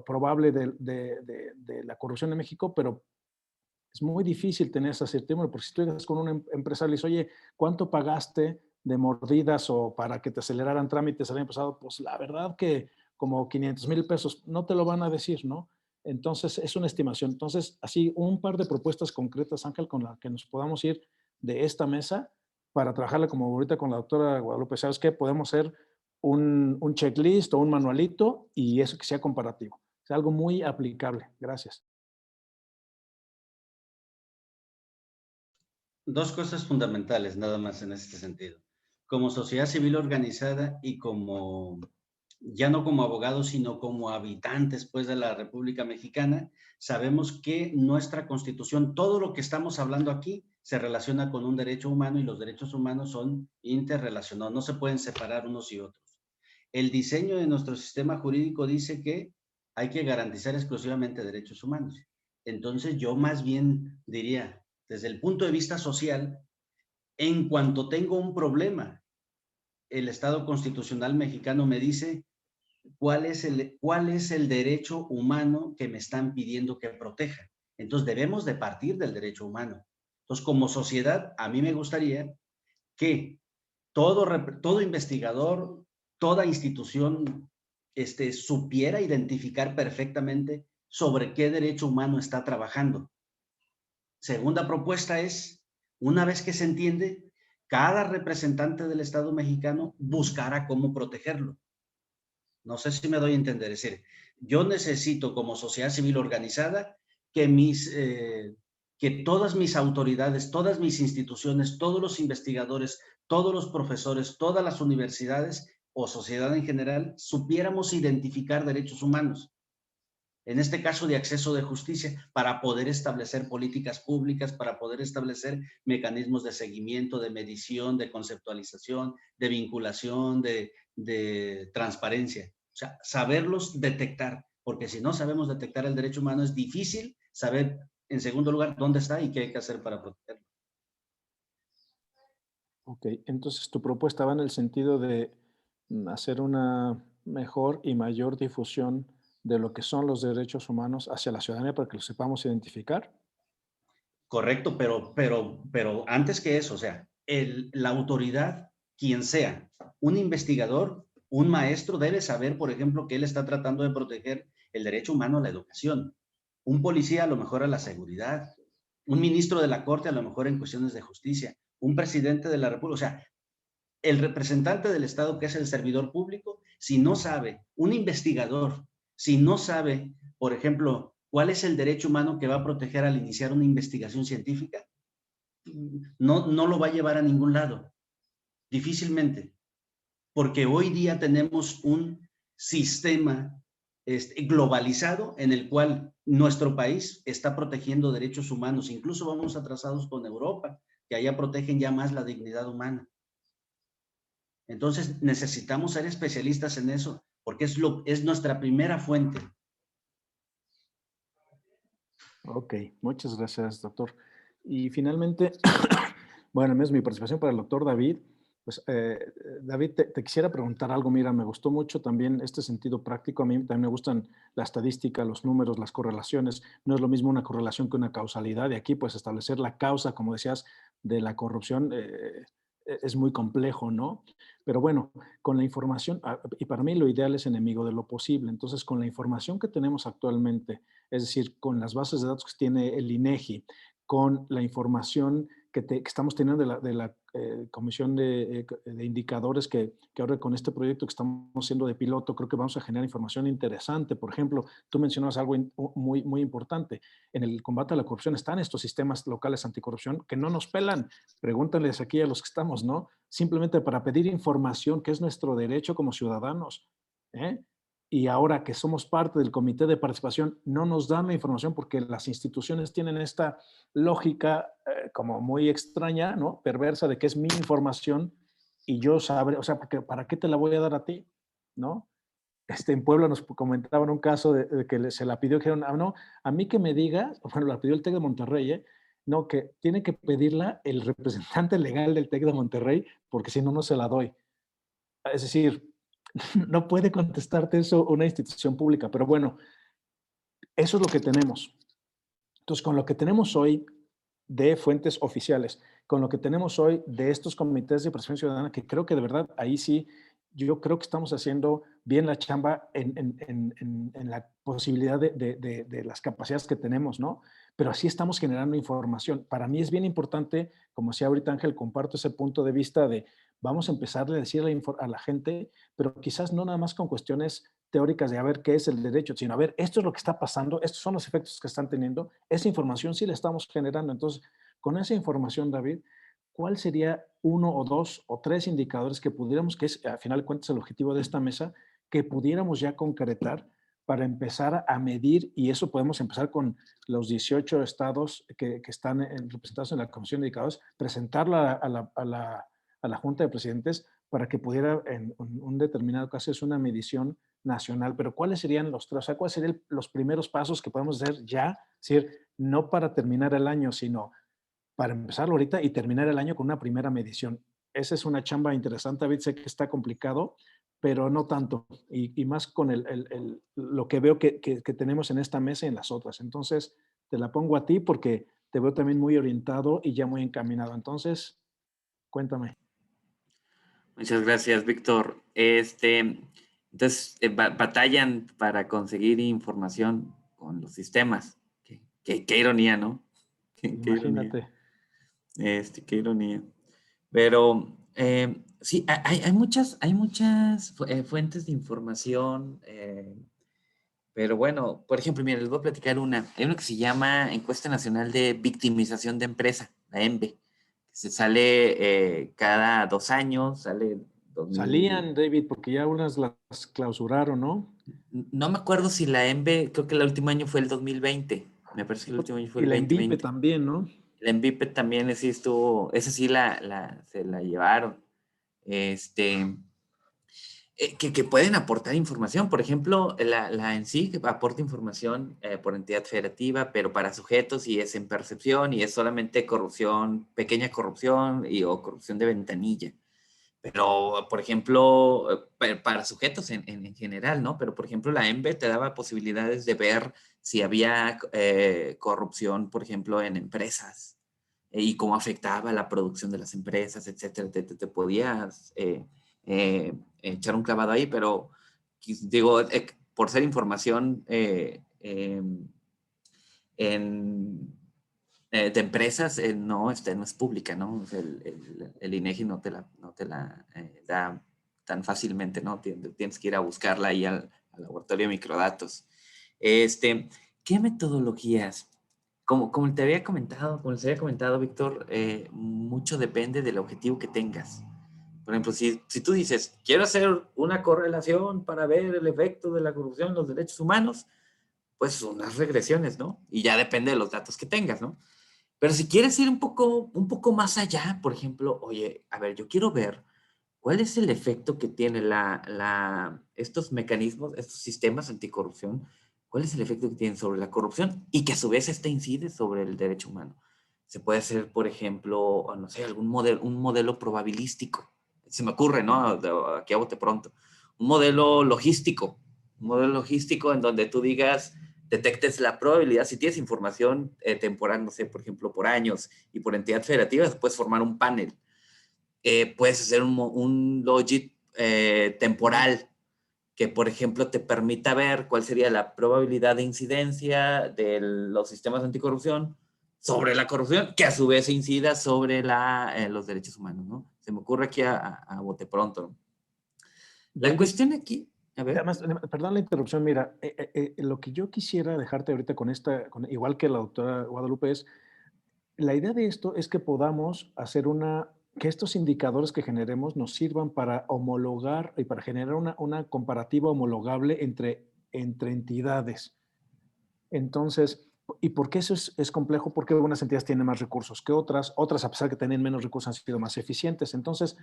probable de la corrupción en México, pero es muy difícil tener esa certidumbre, porque si tú llegas con un empresario y dices, oye, ¿cuánto pagaste de mordidas o para que te aceleraran trámites el año pasado? Pues la verdad que como 500,000 pesos, no te lo van a decir, ¿no? Entonces, es una estimación. Entonces, así un par de propuestas concretas, Ángel, con las que nos podamos ir de esta mesa para trabajarla como ahorita con la doctora Guadalupe. ¿Sabes qué? Podemos hacer un checklist o un manualito y eso que sea comparativo. Es algo muy aplicable. Gracias. Dos cosas fundamentales nada más en este sentido. Como sociedad civil organizada y como, ya no como abogados, sino como habitantes pues de la República Mexicana, sabemos que nuestra Constitución, todo lo que estamos hablando aquí, se relaciona con un derecho humano y los derechos humanos son interrelacionados, no se pueden separar unos y otros. El diseño de nuestro sistema jurídico dice que hay que garantizar exclusivamente derechos humanos. Entonces yo más bien diría, desde el punto de vista social, en cuanto tengo un problema, el Estado constitucional mexicano me dice cuál es el derecho humano que me están pidiendo que proteja. Entonces debemos de partir del derecho humano. Entonces, como sociedad, a mí me gustaría que todo investigador, toda institución supiera identificar perfectamente sobre qué derecho humano está trabajando. Segunda propuesta es, una vez que se entiende, cada representante del Estado mexicano buscará cómo protegerlo. No sé si me doy a entender. Es decir, yo necesito como sociedad civil organizada que todas mis autoridades, todas mis instituciones, todos los investigadores, todos los profesores, todas las universidades o sociedad en general supiéramos identificar derechos humanos. En este caso de acceso de justicia, para poder establecer políticas públicas, para poder establecer mecanismos de seguimiento, de medición, de conceptualización, de vinculación, de transparencia. O sea, saberlos detectar, porque si no sabemos detectar el derecho humano es difícil saber, en segundo lugar, dónde está y qué hay que hacer para protegerlo. Ok, entonces tu propuesta va en el sentido de hacer una mejor y mayor difusión de lo que son los derechos humanos hacia la ciudadanía para que los sepamos identificar. Correcto, pero antes que eso, o sea, la autoridad, quien sea, un investigador, Un maestro debe saber, por ejemplo, que él está tratando de proteger el derecho humano a la educación. Un policía a lo mejor a la seguridad. Un ministro de la Corte a lo mejor en cuestiones de justicia. Un presidente de la República. O sea, el representante del Estado, que es el servidor público, si no sabe, un investigador, si no sabe, por ejemplo, cuál es el derecho humano que va a proteger al iniciar una investigación científica, no lo va a llevar a ningún lado. Difícilmente. Porque hoy día tenemos un sistema globalizado en el cual nuestro país está protegiendo derechos humanos. Incluso vamos atrasados con Europa, que allá protegen ya más la dignidad humana. Entonces necesitamos ser especialistas en eso, porque es nuestra primera fuente. Ok, muchas gracias, doctor. Y finalmente, bueno, es mi participación para el doctor David. Pues, David, te quisiera preguntar algo. Mira, me gustó mucho también este sentido práctico. A mí también me gustan la estadística, los números, las correlaciones. No es lo mismo una correlación que una causalidad. Y aquí, pues, establecer la causa, como decías, de la corrupción es muy complejo, ¿no? Pero bueno, con la información, y para mí lo ideal es enemigo de lo posible. Entonces, con la información que tenemos actualmente, es decir, con las bases de datos que tiene el INEGI, con la información que estamos teniendo de la comisión de indicadores que ahora con este proyecto que estamos haciendo de piloto, creo que vamos a generar información interesante. Por ejemplo, tú mencionabas algo muy, muy importante. En el combate a la corrupción están estos sistemas locales anticorrupción que no nos pelan. Pregúntales aquí a los que estamos, ¿no? Simplemente para pedir información, que es nuestro derecho como ciudadanos, ¿eh? Y ahora que somos parte del comité de participación, no nos dan la información porque las instituciones tienen esta lógica como muy extraña, ¿no? Perversa, de que es mi información y yo sabré, o sea, porque ¿para qué te la voy a dar a ti? ¿No? En Puebla nos comentaban un caso de que se la pidió, que dijeron, no, a mí que me diga, bueno, la pidió el TEC de Monterrey, no, que tiene que pedirla el representante legal del TEC de Monterrey, porque si no, no se la doy. Es decir, no puede contestarte eso una institución pública, pero bueno, eso es lo que tenemos. Entonces, con lo que tenemos hoy de fuentes oficiales, con lo que tenemos hoy de estos comités de participación ciudadana, que creo que de verdad ahí sí, yo creo que estamos haciendo bien la chamba en la posibilidad de las capacidades que tenemos, ¿no? Pero así estamos generando información. Para mí es bien importante, como decía ahorita Ángel, comparto ese punto de vista de vamos a empezarle a decir a la gente, pero quizás no nada más con cuestiones teóricas de a ver qué es el derecho, sino a ver, esto es lo que está pasando, estos son los efectos que están teniendo, esa información sí la estamos generando. Entonces, con esa información, David, ¿cuál sería uno o dos o tres indicadores que pudiéramos, que es al final de cuentas el objetivo de esta mesa, que pudiéramos ya concretar para empezar a medir, y eso podemos empezar con los 18 estados que están representados en la Comisión de Indicadores, presentarlo a la Junta de Presidentes para que pudiera en un determinado caso es una medición nacional, pero ¿cuáles serían los tres? O sea, ¿cuáles serían los primeros pasos que podemos hacer ya? Es decir, no para terminar el año, sino para empezarlo ahorita y terminar el año con una primera medición. Esa es una chamba interesante, David, sé que está complicado, pero no tanto, y más con lo que veo que tenemos en esta mesa y en las otras. Entonces, te la pongo a ti porque te veo también muy orientado y ya muy encaminado. Entonces, cuéntame. Muchas gracias, Víctor. Entonces, batallan para conseguir información con los sistemas. Qué ironía, ¿no? Imagínate. Qué ironía. Pero sí, hay muchas fuentes de información. Pero bueno, por ejemplo, mira, les voy a platicar una. Hay una que se llama Encuesta Nacional de Victimización de Empresa, la ENVE. Se sale cada 2 años, sale 2000. Salían, David, porque ya unas las clausuraron, ¿no? No me acuerdo si la ENVE, creo que el último año fue el 2020. Me parece que el último año fue Y el la 2020. ENVIPE también, ¿no? La ENVIPE también sí estuvo, esa sí se la llevaron. Que pueden aportar información. Por ejemplo, la en sí que aporta información por entidad federativa, pero para sujetos y es en percepción y es solamente corrupción, pequeña corrupción o corrupción de ventanilla. Pero, por ejemplo, para sujetos en general, ¿no? Pero, por ejemplo, la ENVE te daba posibilidades de ver si había corrupción, por ejemplo, en empresas y cómo afectaba la producción de las empresas, etcétera. Te podías echar un clavado ahí, pero digo, por ser información de empresas, no es pública, ¿no? O sea, el INEGI no te la da tan fácilmente, ¿no? Tienes que ir a buscarla ahí al laboratorio de microdatos. ¿Qué metodologías? Como te había comentado, como les había comentado, Víctor, mucho depende del objetivo que tengas. Por ejemplo, si tú dices, quiero hacer una correlación para ver el efecto de la corrupción en los derechos humanos, pues unas regresiones, ¿no? Y ya depende de los datos que tengas, ¿no? Pero si quieres ir un poco más allá, por ejemplo, oye, a ver, yo quiero ver cuál es el efecto que tiene estos mecanismos, estos sistemas anticorrupción, cuál es el efecto que tienen sobre la corrupción y que a su vez incide sobre el derecho humano. Se puede hacer, por ejemplo, no sé, un modelo probabilístico. Se me ocurre, ¿no? Aquí a bote pronto. Un modelo logístico en donde tú digas, detectes la probabilidad, si tienes información temporal, no sé, por ejemplo, por años y por entidad federativa, puedes formar un panel. Puedes hacer un logit temporal que, por ejemplo, te permita ver cuál sería la probabilidad de incidencia de los sistemas anticorrupción sobre la corrupción, que a su vez incida sobre los derechos humanos, ¿no? Se me ocurre aquí a bote pronto. La cuestión aquí, a ver. Además, perdón la interrupción, mira, lo que yo quisiera dejarte ahorita igual que la doctora Guadalupe, la idea de esto es que podamos hacer que estos indicadores que generemos nos sirvan para homologar y para generar una comparativa homologable entre entidades. Entonces, ¿y por qué eso es complejo? Porque algunas entidades tienen más recursos que otras, a pesar de que tienen menos recursos, han sido más eficientes. Entonces,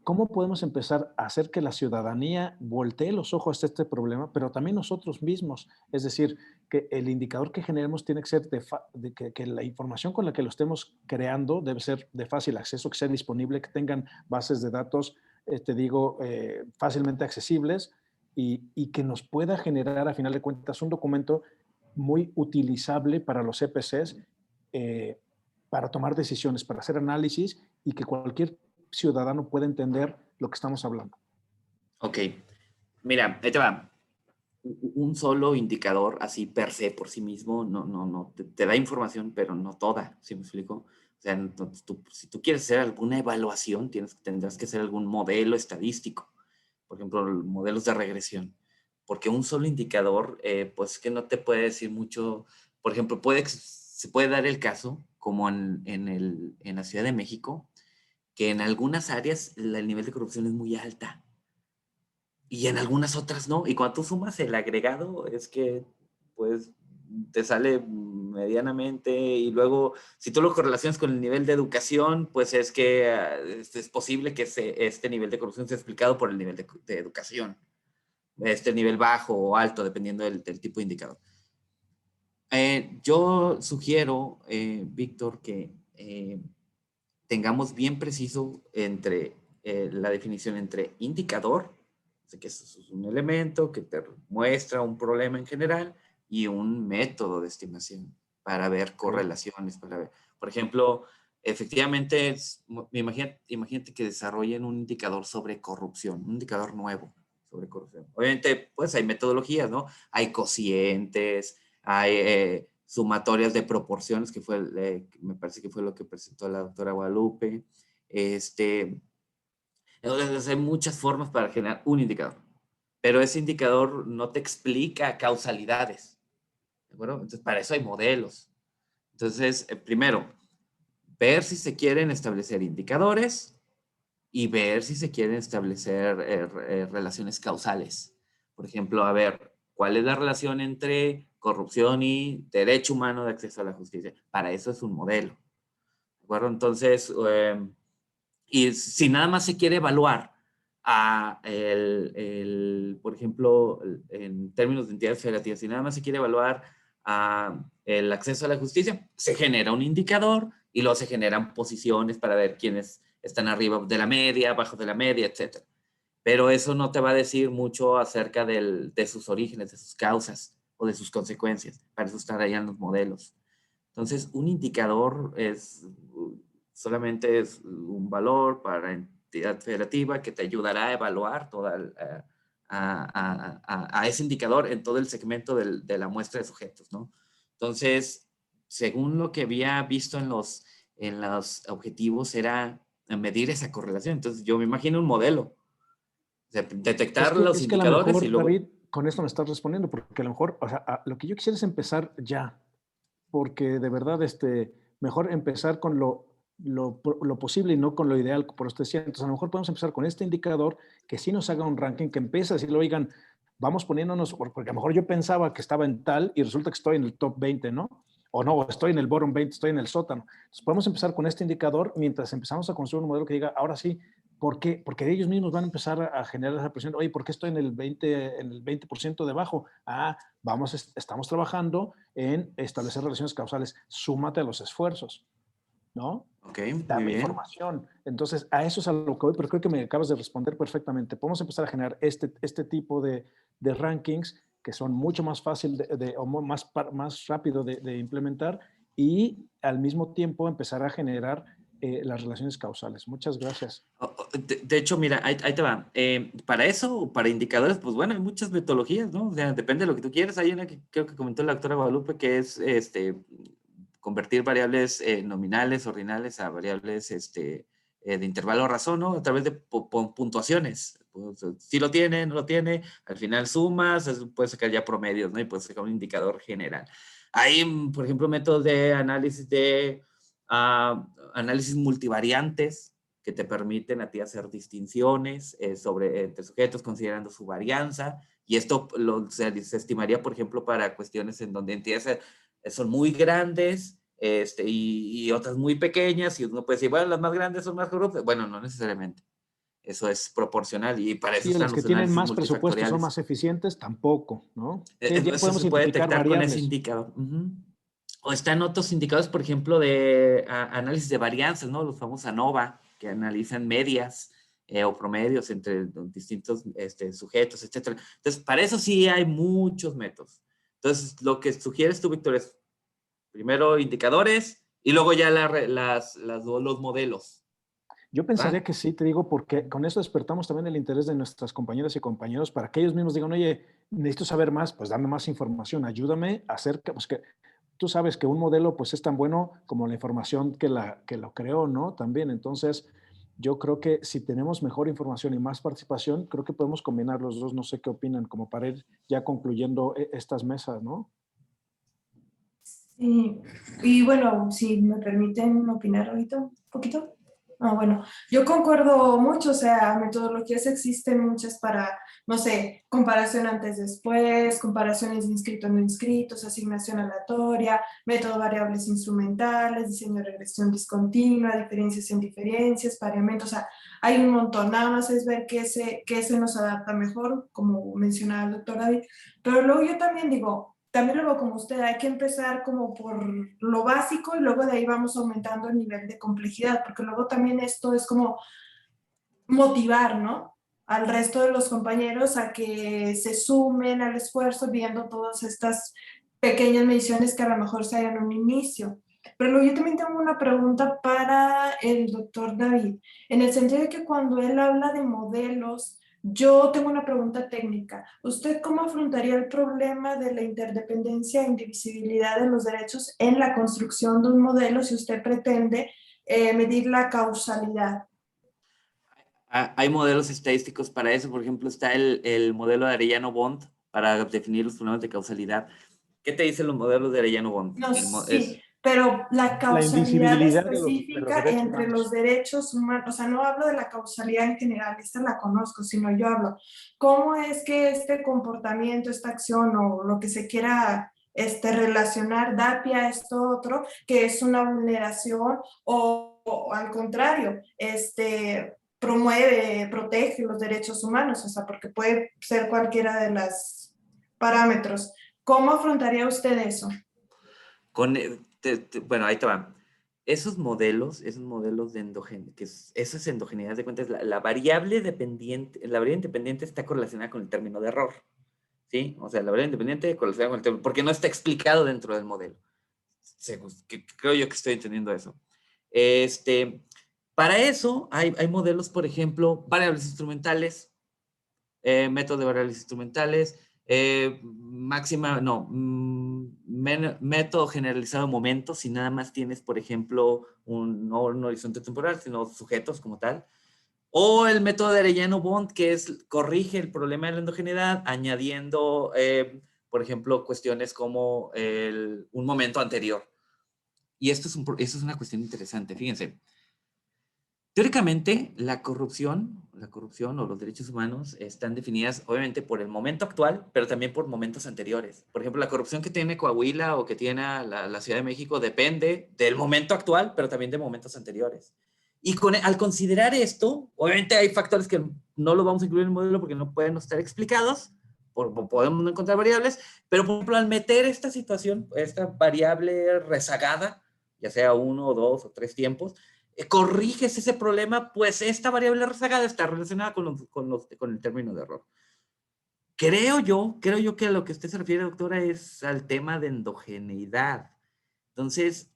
¿cómo podemos empezar a hacer que la ciudadanía voltee los ojos a este problema, pero también nosotros mismos? Es decir, que el indicador que generemos tiene que ser que la información con la que lo estemos creando debe ser de fácil acceso, que sea disponible, que tengan bases de datos, fácilmente accesibles y que nos pueda generar, a final de cuentas, un documento muy utilizable para los CPCs, para tomar decisiones, para hacer análisis y que cualquier ciudadano pueda entender lo que estamos hablando. Ok, mira, ahí te va. Un solo indicador así per se por sí mismo no te da información, pero no toda, ¿sí me explico? O sea, si tú quieres hacer alguna evaluación, tendrás que hacer algún modelo estadístico, por ejemplo, modelos de regresión, porque un solo indicador, pues que no te puede decir mucho. Por ejemplo, se puede dar el caso, como en la Ciudad de México, que en algunas áreas el nivel de corrupción es muy alta y en algunas otras no. Y cuando tú sumas el agregado, es que pues te sale medianamente. Y luego, si tú lo correlacionas con el nivel de educación, pues es que es posible que este nivel de corrupción sea explicado por el nivel de educación. Este nivel bajo o alto, dependiendo del tipo de indicador. Yo sugiero, Víctor, que tengamos bien preciso la definición entre indicador, que es un elemento que te muestra un problema en general, y un método de estimación para ver correlaciones, para ver. Por ejemplo, efectivamente, imagínate que desarrollen un indicador sobre corrupción, un indicador nuevo sobre corrupción. Obviamente, pues hay metodologías, ¿no? Hay cocientes, hay sumatorias de proporciones, que me parece que fue lo que presentó la doctora Guadalupe. Entonces hay muchas formas para generar un indicador, pero ese indicador no te explica causalidades, ¿de acuerdo? Entonces, para eso hay modelos. Entonces, primero, ver si se quieren establecer indicadores y ver si se quieren establecer relaciones causales. Por ejemplo, a ver, ¿cuál es la relación entre corrupción y derecho humano de acceso a la justicia? Para eso es un modelo, ¿de acuerdo? Entonces, y si nada más se quiere evaluar por ejemplo, en términos de entidades federativas, si nada más se quiere evaluar el acceso a la justicia, se genera un indicador y luego se generan posiciones para ver quiénes están arriba de la media, abajo de la media, etc. Pero eso no te va a decir mucho acerca de sus orígenes, de sus causas o de sus consecuencias. Para eso están allá en los modelos. Entonces, un indicador solamente es un valor para actividad federativa que te ayudará a evaluar a ese indicador en todo el segmento de la muestra de sujetos, ¿no? Entonces, según lo que había visto en los objetivos, era medir esa correlación. Entonces, yo me imagino un modelo. O sea, detectar los es que a lo indicadores mejor, y luego... David, con esto me estás respondiendo, porque a lo mejor, o sea, lo que yo quisiera es empezar ya, porque de verdad, mejor empezar con lo posible y no con lo ideal, por usted decía. Entonces, a lo mejor podemos empezar con este indicador que sí nos haga un ranking, que empiece a decirle, oigan, vamos poniéndonos, porque a lo mejor yo pensaba que estaba en tal y resulta que estoy en el top 20, ¿no? O no, estoy en el bottom 20, estoy en el sótano. Entonces, podemos empezar con este indicador mientras empezamos a construir un modelo que diga, ahora sí, ¿por qué? Porque ellos mismos van a empezar a generar esa presión. Oye, ¿por qué estoy en el 20% debajo? Estamos trabajando en establecer relaciones causales. Súmate a los esfuerzos, ¿no? Ok, muy Dame bien. información. Entonces, a eso es a lo que voy, pero creo que me acabas de responder perfectamente. Podemos empezar a generar este tipo de rankings que son mucho más fácil o más rápido de implementar y al mismo tiempo empezar a generar las relaciones causales. Muchas gracias. De hecho, mira, ahí te va. Para eso, para indicadores, pues bueno, hay muchas metodologías, ¿no? O sea, depende de lo que tú quieras. Hay una que creo que comentó la doctora Guadalupe, que es convertir variables nominales, ordinales a variables de intervalo razón, ¿no? A través de puntuaciones. Pues, si lo tiene, no lo tiene, al final sumas, puedes sacar ya promedios, ¿no? Y puedes sacar un indicador general. Hay, por ejemplo, métodos de análisis análisis multivariantes que te permiten a ti hacer distinciones entre sujetos considerando su varianza, y esto se estimaría, por ejemplo, para cuestiones en donde entidades son muy grandes y otras muy pequeñas, y uno puede decir, bueno, las más grandes son más corruptas. Bueno, no necesariamente. Eso es proporcional y para eso Sí, están las que los tienen análisis más presupuesto son multifactoriales. más eficientes, tampoco, ¿no? Que ya Eso podemos se puede identificar detectar con ese variables. indicador. O están otros indicadores, por ejemplo, de análisis de varianzas, ¿no? Los famosos ANOVA, que analizan medias o promedios entre distintos sujetos, etc. Entonces, para eso sí hay muchos métodos. Entonces, lo que sugieres tú, Víctor, es primero indicadores y luego ya los modelos. Yo pensaría que sí, te digo, porque con eso despertamos también el interés de nuestras compañeras y compañeros para que ellos mismos digan, oye, necesito saber más, pues dame más información, ayúdame a hacer, pues que tú sabes que un modelo pues es tan bueno como la información que lo creó, ¿no? También, entonces yo creo que si tenemos mejor información y más participación, creo que podemos combinar los dos, no sé qué opinan, como para ir ya concluyendo estas mesas, ¿no? Sí, y bueno, si me permiten opinar ahorita un poquito. Bueno, yo concuerdo mucho, o sea, metodologías existen muchas para, no sé, comparación antes-después, comparaciones de inscritos no inscritos, asignación aleatoria, método variables instrumentales, diseño de regresión discontinua, diferencias en diferencias, pareamientos, o sea, hay un montón, nada más es ver qué se nos adapta mejor, como mencionaba el doctor David, pero luego yo también digo, también lo veo como usted, hay que empezar como por lo básico y luego de ahí vamos aumentando el nivel de complejidad, porque luego también esto es como motivar, ¿no? Al resto de los compañeros a que se sumen al esfuerzo viendo todas estas pequeñas mediciones que a lo mejor se hayan en un inicio. Pero luego yo también tengo una pregunta para el doctor David, en el sentido de que cuando él habla de modelos, yo tengo una pregunta técnica. ¿Usted cómo afrontaría el problema de la interdependencia e indivisibilidad de los derechos en la construcción de un modelo si usted pretende medir la causalidad? Hay modelos estadísticos para eso. Por ejemplo, está el modelo de Arellano-Bond para definir los problemas de causalidad. ¿Qué te dicen los modelos de Arellano-Bond? No, sí, pero la La causalidad indivisibilidad de los específica derechos entre humanos. los derechos humanos, o sea, no hablo de la causalidad en general, esta la conozco, sino yo hablo, ¿cómo es que este comportamiento, esta acción o lo que se quiera relacionar da pie a esto otro, que es una vulneración o al contrario, promueve, protege los derechos humanos, o sea, porque puede ser cualquiera de los parámetros. ¿Cómo afrontaría usted eso? Bueno, ahí te van. Esos modelos de endogeneidad, eso es endogeneidad de cuentas, la variable independiente está correlacionada con el término de error, ¿sí? O sea, la variable independiente correlacionada con el término, porque no está explicado dentro del modelo. Creo yo que estoy entendiendo eso. Para eso hay modelos, por ejemplo, variables instrumentales, método de variables instrumentales, método generalizado de momentos, si nada más tienes, por ejemplo, no un horizonte temporal, sino sujetos como tal. O el método de Arellano-Bond, que corrige el problema de la endogeneidad, añadiendo, por ejemplo, cuestiones como un momento anterior. Y esto es una cuestión interesante, fíjense. Teóricamente, la corrupción o los derechos humanos están definidas obviamente por el momento actual, pero también por momentos anteriores. Por ejemplo, la corrupción que tiene Coahuila o que tiene la Ciudad de México depende del momento actual, pero también de momentos anteriores. Y al considerar esto, obviamente hay factores que no los vamos a incluir en el modelo porque no pueden estar explicados, podemos no encontrar variables, pero por ejemplo, al meter esta situación, esta variable rezagada, ya sea 1, 2 o 3 tiempos, corriges ese problema, pues esta variable rezagada está relacionada con el término de error. Creo yo que a lo que usted se refiere, doctora, es al tema de endogeneidad. Entonces,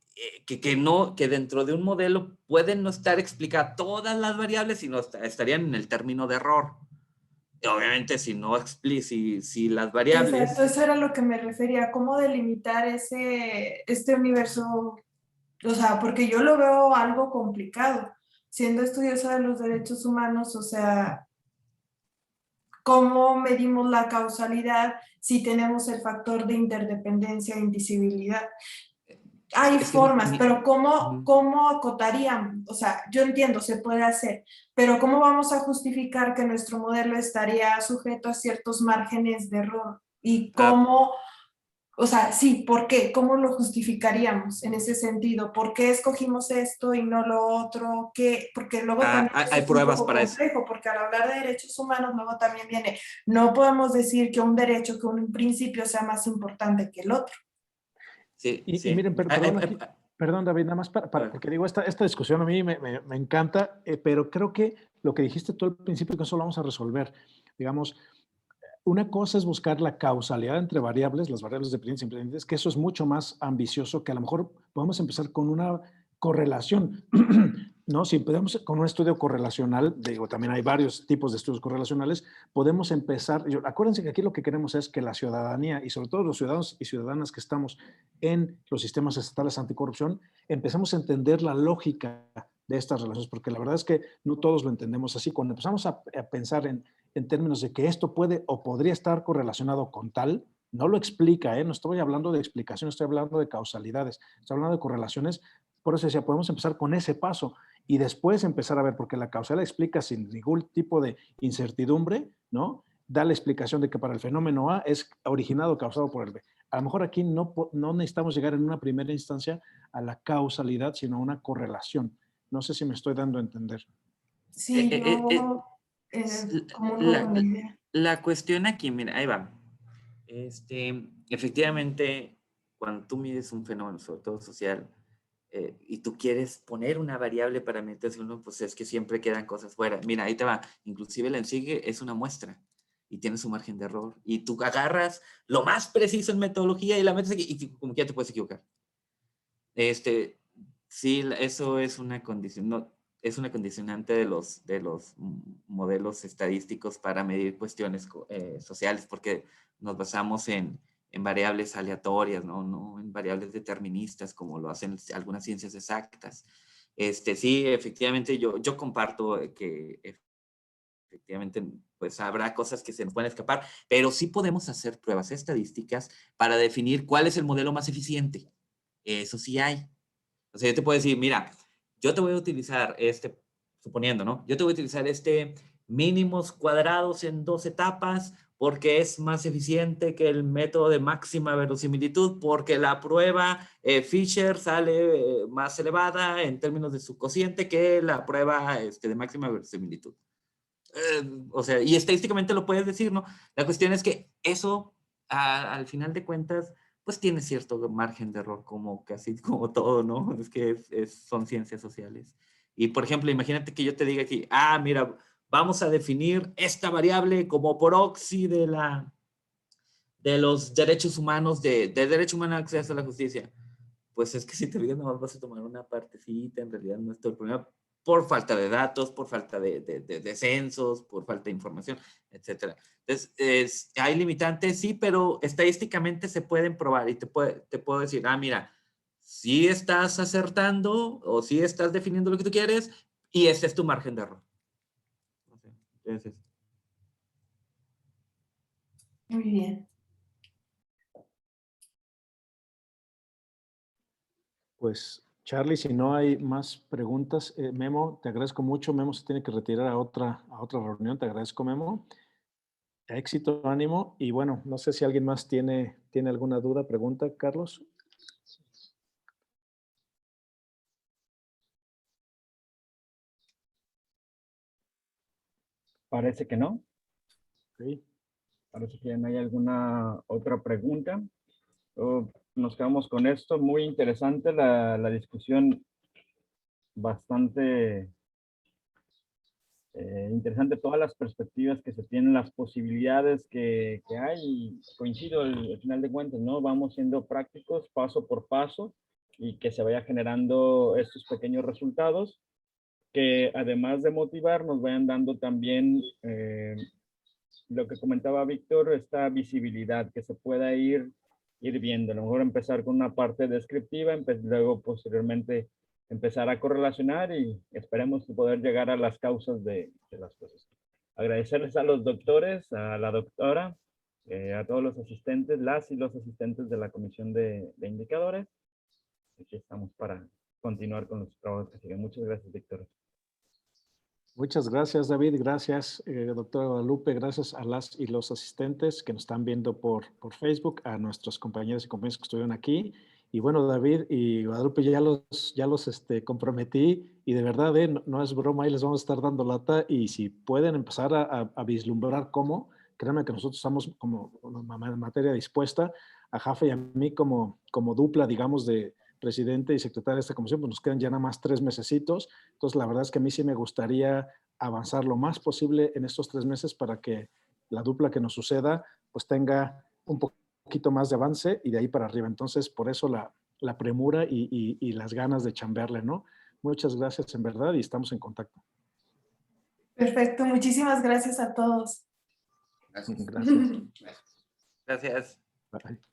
que dentro de un modelo pueden no estar explicadas todas las variables, sino estarían en el término de error. Y obviamente, si las variables... Exacto, eso era lo que me refería, cómo delimitar este universo. O sea, porque yo lo veo algo complicado. Siendo estudiosa de los derechos humanos, o sea, ¿cómo medimos la causalidad si tenemos el factor de interdependencia e indivisibilidad? Hay formas, pero ¿cómo acotarían? O sea, yo entiendo, se puede hacer, pero ¿cómo vamos a justificar que nuestro modelo estaría sujeto a ciertos márgenes de error? ¿Y cómo... O sea, sí, ¿por qué? ¿Cómo lo justificaríamos en ese sentido? ¿Por qué escogimos esto y no lo otro? ¿Qué? Porque luego también hay pruebas para complejo, porque al hablar de derechos humanos luego también viene, no podemos decir que un derecho, que un principio sea más importante que el otro. Sí, y miren, perdón, David, nada más porque digo, esta discusión a mí me encanta, pero creo que lo que dijiste tú al principio, que eso lo vamos a resolver. Digamos, una cosa es buscar la causalidad entre variables, las variables dependientes e independientes, que eso es mucho más ambicioso, que a lo mejor podemos empezar con una correlación, ¿no? Si empezamos con un estudio correlacional, digo, también hay varios tipos de estudios correlacionales, podemos empezar, acuérdense que aquí lo que queremos es que la ciudadanía, y sobre todo los ciudadanos y ciudadanas que estamos en los sistemas estatales anticorrupción, empecemos a entender la lógica de estas relaciones, porque la verdad es que no todos lo entendemos así. Cuando empezamos a pensar en términos de que esto puede o podría estar correlacionado con tal, no lo explica, no estoy hablando de explicación, estoy hablando de causalidades, estoy hablando de correlaciones. Por eso decía, podemos empezar con ese paso y después empezar a ver, porque la causalidad explica sin ningún tipo de incertidumbre, ¿no? Da la explicación de que para el fenómeno A es originado o causado por el B. A lo mejor aquí no necesitamos llegar en una primera instancia a la causalidad, sino a una correlación. No sé si me estoy dando a entender. Sí, yo la cuestión aquí, mira, ahí va. Efectivamente, cuando tú mides un fenómeno, sobre todo social, y tú quieres poner una variable para meterlo, pues es que siempre quedan cosas fuera. Mira, ahí te va. Inclusive el ensigue es una muestra y tiene su margen de error. Y tú agarras lo más preciso en metodología y la metes aquí y como que ya te puedes equivocar. Sí, eso es una condición, no, es una condicionante de los modelos estadísticos para medir cuestiones sociales, porque nos basamos en variables aleatorias, no en variables deterministas, como lo hacen algunas ciencias exactas. Sí, efectivamente, yo comparto que efectivamente pues habrá cosas que se nos pueden escapar, pero sí podemos hacer pruebas estadísticas para definir cuál es el modelo más eficiente. Eso sí hay. O sea, yo te puedo decir, mira, yo te voy a utilizar suponiendo, ¿no? Yo te voy a utilizar mínimos cuadrados en 2 etapas porque es más eficiente que el método de máxima verosimilitud, porque la prueba Fisher sale más elevada en términos de su cociente que la prueba de máxima verosimilitud. O sea, y estadísticamente lo puedes decir, ¿no? La cuestión es que eso, al final de cuentas, pues tiene cierto margen de error, como casi como todo, ¿no? Es que son ciencias sociales. Y, por ejemplo, imagínate que yo te diga aquí, mira, vamos a definir esta variable como proxy de los derechos humanos, del derecho humano al acceso a la justicia. Pues es que si te digo, nomás vas a tomar una partecita, en realidad no es todo el problema. por falta de datos, por falta de censos, por falta de información, etcétera. Entonces, hay limitantes, sí, pero estadísticamente se pueden probar y te puedo decir, mira, si estás acertando o si estás definiendo lo que tú quieres y ese es tu margen de error. Entonces, Muy bien. Pues, Charlie, si no hay más preguntas, Memo, te agradezco mucho. Memo se tiene que retirar a otra reunión. Te agradezco, Memo. Éxito, ánimo. Y bueno, no sé si alguien más tiene alguna duda, pregunta, Carlos. Parece que no. Sí. Parece que no hay alguna otra pregunta. Nos quedamos con esto. Muy interesante la discusión, bastante interesante todas las perspectivas que se tienen, las posibilidades que hay. Y coincido al final de cuentas, ¿no? Vamos siendo prácticos paso por paso y que se vaya generando estos pequeños resultados que además de motivar nos vayan dando también lo que comentaba Víctor, esta visibilidad que se pueda ir viendo. A lo mejor empezar con una parte descriptiva, luego posteriormente empezar a correlacionar y esperemos poder llegar a las causas de las cosas. Agradecerles a los doctores, a la doctora, a todos los asistentes, las y los asistentes de la comisión de indicadores. Aquí estamos para continuar con los trabajos que siguen. Muchas gracias, Víctor. Muchas gracias, David. Gracias, doctora Guadalupe. Gracias a las y los asistentes que nos están viendo por Facebook, a nuestros compañeros y compañeras que estuvieron aquí. Y bueno, David y Guadalupe, ya los comprometí y de verdad, no es broma, ahí les vamos a estar dando lata y si pueden empezar a vislumbrar cómo, créanme que nosotros estamos como en materia dispuesta, a Jafe y a mí como dupla, digamos, de presidente y secretaria de esta comisión, pues nos quedan ya nada más 3 mesecitos. Entonces, la verdad es que a mí sí me gustaría avanzar lo más posible en estos 3 meses para que la dupla que nos suceda, pues tenga un poquito más de avance y de ahí para arriba. Entonces, por eso la premura y las ganas de chambearle, ¿no? Muchas gracias en verdad y estamos en contacto. Perfecto, muchísimas gracias a todos. Gracias. Gracias. Bye.